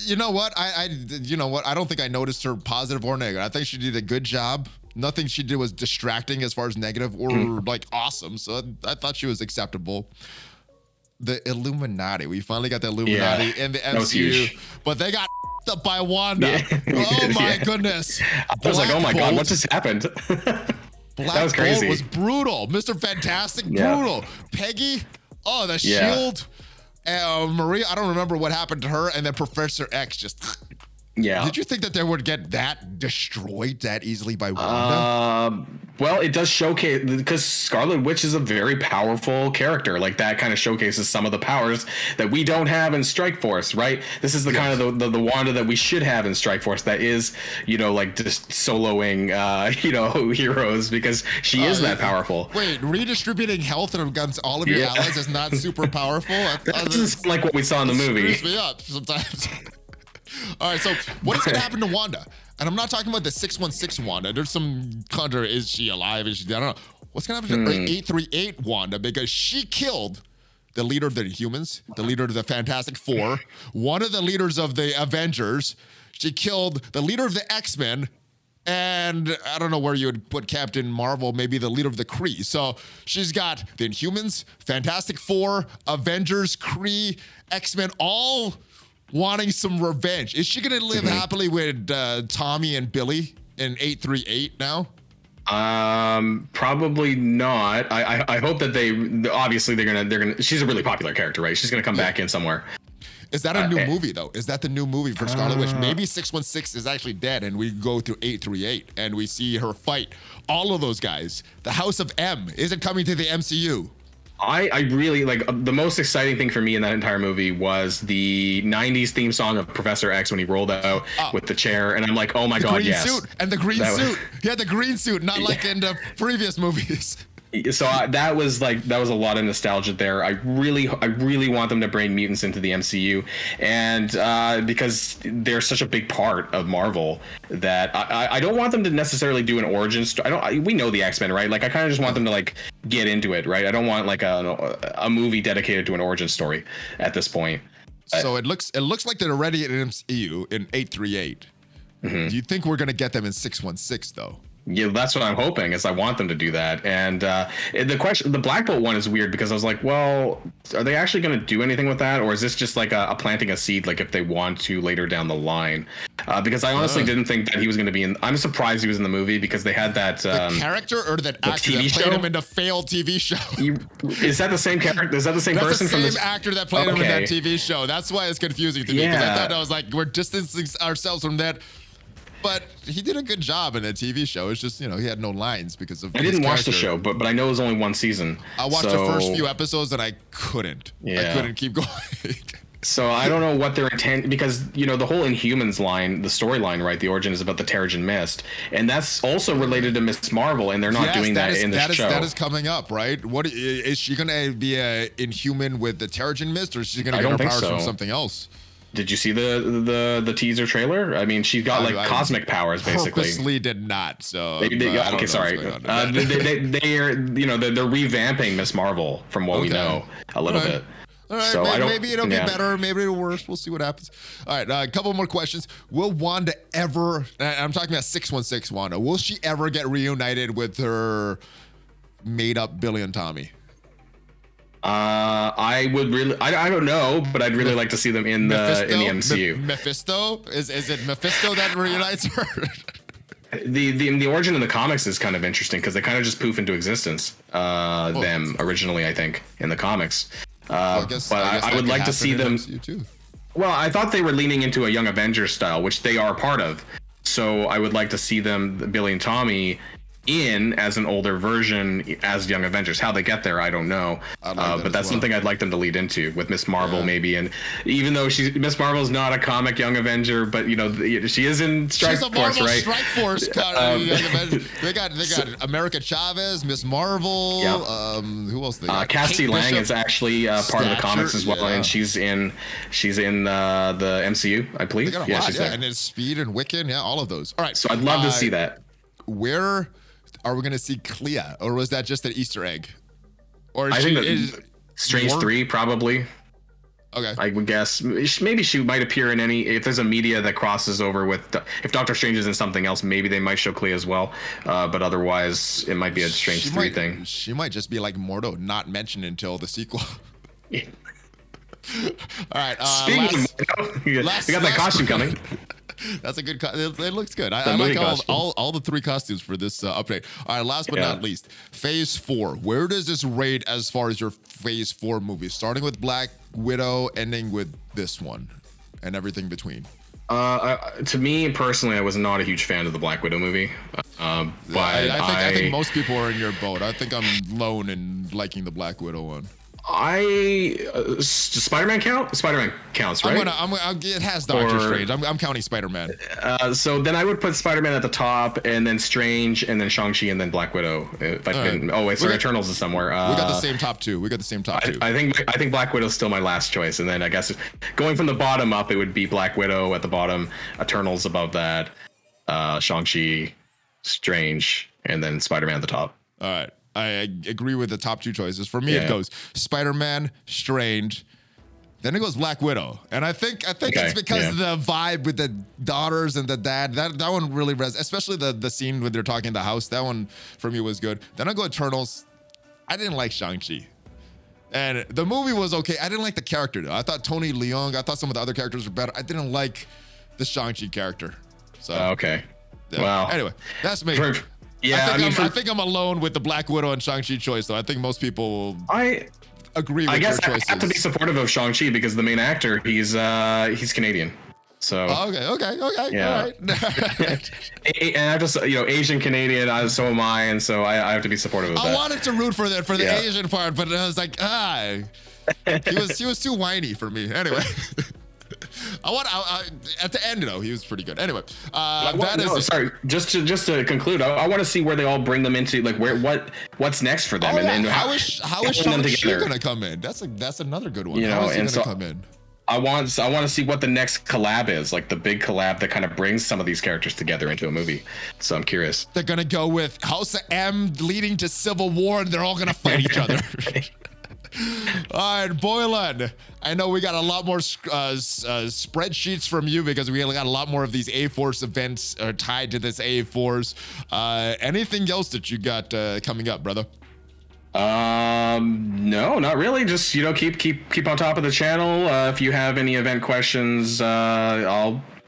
Speaker 1: You know what? I don't think I noticed her positive or negative. I think she did a good job. Nothing she did was distracting as far as negative or like awesome. So I thought she was acceptable. The Illuminati. We finally got the Illuminati in the MCU, but they got up by Wanda. Oh my goodness.
Speaker 2: I was like, oh my God, what just happened?
Speaker 1: That was crazy. Bolt was brutal. Mr. Fantastic, brutal. Peggy, the shield. Maria, I don't remember what happened to her, and then Professor X just. Yeah. Did you think that they would get that destroyed that easily by Wanda?
Speaker 2: Well, it does showcase, because Scarlet Witch is a very powerful character. Like that kind of showcases some of the powers that we don't have in Strike Force, right? This is the kind of the Wanda that we should have in Strike Force. That is, like just soloing, heroes, because she is that powerful.
Speaker 1: Wait, redistributing health against all of your allies is not super powerful?
Speaker 2: This is like what we saw in the movie.
Speaker 1: Screws me up sometimes. All right, so what is going to happen to Wanda? And I'm not talking about the 616 Wanda. There's some conjure. Is she alive? Is she dead? I don't know. What's going to happen to 838 Wanda? Because she killed the leader of the Humans, the leader of the Fantastic Four, one of the leaders of the Avengers. She killed the leader of the X-Men, and I don't know where you would put Captain Marvel, maybe the leader of the Kree. So she's got the Inhumans, Fantastic Four, Avengers, Kree, X-Men, all wanting some revenge. Is she going to live happily with Tommy and Billy in 838 now?
Speaker 2: Probably not. I hope that they're gonna. She's a really popular character, right? She's gonna come back in somewhere.
Speaker 1: Is that a new movie though? Is that the new movie for Scarlet Witch? Maybe 616 is actually dead, and we go through 838 and we see her fight all of those guys. The House of M isn't coming to the MCU.
Speaker 2: I really like the most exciting thing for me in that entire movie was the 90s theme song of Professor X when he rolled out with the chair, and I'm like, oh my God, yes.
Speaker 1: Green suit and the green suit. He had the green suit, not like in the previous movies.
Speaker 2: So that was a lot of nostalgia there. I really want them to bring mutants into the MCU, and because they're such a big part of Marvel that I don't want them to necessarily do an origin story. We know the X-Men, right? Like I kind of just want them to like get into it, right? I don't want like a movie dedicated to an origin story at this point.
Speaker 1: So it looks like they're already in MCU in 838. Do you think we're gonna get them in 616 though?
Speaker 2: Yeah, that's what I'm hoping. Is I want them to do that. And the Black Bolt one is weird because I was like, well, are they actually going to do anything with that, or is this just like a planting a seed, like if they want to later down the line? Because I honestly didn't think that he was going to be in. I'm surprised he was in the movie because they had that
Speaker 1: the character or that actor that played him in the failed TV show.
Speaker 2: Is that the same character? Is that the same person
Speaker 1: from the same actor that played him in that TV show? That's why it's confusing to me. Because I thought I was like, we're distancing ourselves from that. But he did a good job in a TV show. It's just, he had no lines because of.
Speaker 2: I didn't watch the show, but I know it was only one season.
Speaker 1: I watched the first few episodes and I couldn't. I couldn't keep going.
Speaker 2: So I don't know what their intent, because the whole Inhumans line, the storyline, right? The origin is about the Terrigen Mist, and that's also related to Miss Marvel, and they're not doing that in the show.
Speaker 1: That is coming up, right? What is she gonna be a Inhuman with the Terrigen Mist, or is she gonna get her powers from something else?
Speaker 2: Did you see the teaser trailer? I mean, she's got like cosmic powers, basically.
Speaker 1: Purposely did not. So
Speaker 2: okay, sorry. They're revamping Miss Marvel from what we know a little bit.
Speaker 1: All right, so maybe it'll get better, maybe it'll worse. We'll see what happens. All right, a couple more questions. Will Wanda ever? I'm talking about 616 Wanda. Will she ever get reunited with her made-up Billy and Tommy?
Speaker 2: I would really. I don't know, but I'd really like to see them in the MCU.
Speaker 1: Mephisto? Is it Mephisto that reunites her?
Speaker 2: The origin of the comics is kind of interesting because they kind of just poof into existence. Them originally, I think, in the comics. I would like to see them. Too. Well, I thought they were leaning into a Young Avengers style, which they are part of. So I would like to see them, Billy and Tommy, in as an older version as Young Avengers. How they get there, I don't know. But that's something I'd like them to lead into with Miss Marvel, maybe. And even though Miss Marvel is not a comic Young Avenger, but she is in Strike Force, right?
Speaker 1: Strike Force. They got America Chavez, Miss Marvel.
Speaker 2: Yeah.
Speaker 1: Who else they got?
Speaker 2: Cassie Lang is actually part of the comics as well, and she's in the MCU, I believe.
Speaker 1: She's there. And then Speed and Wiccan, all of those. All right.
Speaker 2: So I'd love to see that.
Speaker 1: Where are we going to see Clea, or was that just an Easter egg? Or
Speaker 2: I think that Strange 3 probably.
Speaker 1: Okay.
Speaker 2: I would guess maybe she might appear in if there's a media that crosses over with if Doctor Strange is in something else, maybe they might show Clea as well. But otherwise, it might be a Strange 3 thing.
Speaker 1: She might just be like Mordo, not mentioned until the sequel. Yeah. All right.
Speaker 2: Speaking of, you got that costume coming.
Speaker 1: That's a good. It looks good. I like all the 3 costumes for this update. All right. Last but not least, Phase 4. Where does this rate as far as your Phase 4 movies? Starting with Black Widow, ending with this one, and everything between.
Speaker 2: To me personally, I was not a huge fan of the Black Widow movie. But
Speaker 1: I think most people are in your boat. I think I'm lone in liking the Black Widow one.
Speaker 2: Does Spider-Man count? Spider-Man counts, right?
Speaker 1: It has Doctor Strange. I'm counting Spider-Man.
Speaker 2: So then I would put Spider-Man at the top, and then Strange, and then Shang-Chi, and then Black Widow. Eternals is somewhere.
Speaker 1: We got the same top two.
Speaker 2: I think Black Widow's still my last choice, and then I guess going from the bottom up, it would be Black Widow at the bottom, Eternals above that, Shang-Chi, Strange, and then Spider-Man at the top.
Speaker 1: All right. I agree with the top 2 choices. For me, it goes Spider-Man, Strange, then it goes Black Widow. And I think it's because of the vibe with the daughters and the dad. That one really resonates, especially the scene when they're talking in the house. That one for me was good. Then I go Eternals. I didn't like Shang-Chi. And the movie was okay. I didn't like the character though. I thought Tony Leung, I thought some of the other characters were better. I didn't like the Shang-Chi character. So
Speaker 2: okay. Yeah. Wow.
Speaker 1: Anyway, that's me.
Speaker 2: Yeah,
Speaker 1: I think I'm alone with the Black Widow and Shang-Chi choice, though. I think most people agree with your choices. I
Speaker 2: have to be supportive of Shang-Chi because the main actor, he's Canadian. So
Speaker 1: okay.
Speaker 2: Yeah.
Speaker 1: All right.
Speaker 2: And I just Asian Canadian, so am I, and so I have to be supportive of that.
Speaker 1: I wanted to root for the Asian part, but I was like, he was too whiny for me. Anyway. At the end though, he was pretty good. Anyway,
Speaker 2: just to conclude, I want to see where they all bring them into, like what's next for them, and
Speaker 1: how is Shang-Chi gonna come in? That's another good one. How is he gonna come in?
Speaker 2: I want to see what the next collab is, like the big collab that kind of brings some of these characters together into a movie. So I'm curious.
Speaker 1: They're gonna go with House of M leading to Civil War, and they're all gonna fight each other. All right, Boilon, I know we got a lot more spreadsheets from you because we got a lot more of these A-Force events tied to this A-Force. Anything else that you got coming up, brother?
Speaker 2: No, not really. Just, you know, keep on top of the channel. If you have any event questions,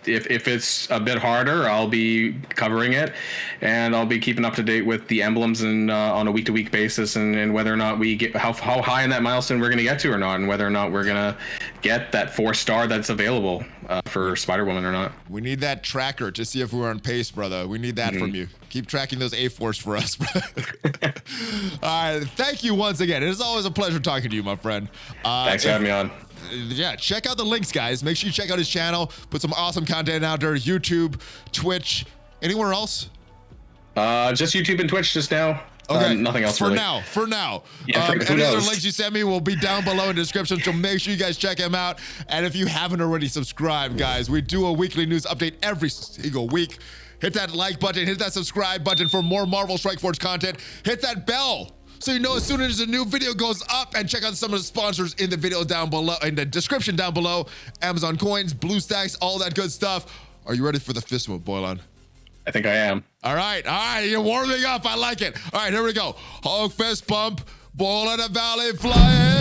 Speaker 2: if it's a bit harder, I'll be covering it, and I'll be keeping up to date with the emblems and on a week-to-week basis, and whether or not we get how high in that milestone we're going to get to or not, and whether or not we're going to get that 4-star that's available for Spiderwoman or not.
Speaker 1: We need that tracker to see if we're on pace, brother. We need that from you. Keep tracking those A-Force for us, brother. All right, thank you once again. It is always a pleasure talking to you, my friend.
Speaker 2: Thanks for having me on.
Speaker 1: Yeah, check out the links, guys. Make sure you check out his channel. Put some awesome content out there. YouTube, Twitch, anywhere else?
Speaker 2: Just YouTube and Twitch just now.
Speaker 1: Okay,
Speaker 2: nothing else
Speaker 1: for
Speaker 2: really.
Speaker 1: For now.
Speaker 2: Yeah, who
Speaker 1: any other
Speaker 2: knows?
Speaker 1: links you send me will be down below in the description, so make sure you guys check him out. And if you haven't already subscribed, guys, we do a weekly news update every single week. Hit that like button, hit that subscribe button for more Marvel Strike Force content. Hit that bell so you know as soon as a new video goes up, and check out some of the sponsors in the video down below, in the description down below. Amazon coins, BlueStacks, all that good stuff. Are you ready for the fist move, Boilon?
Speaker 2: I think I am.
Speaker 1: All right, you're warming up. I like it. All right, here we go. Hulk fist bump, Boilon at ValleyFlyin.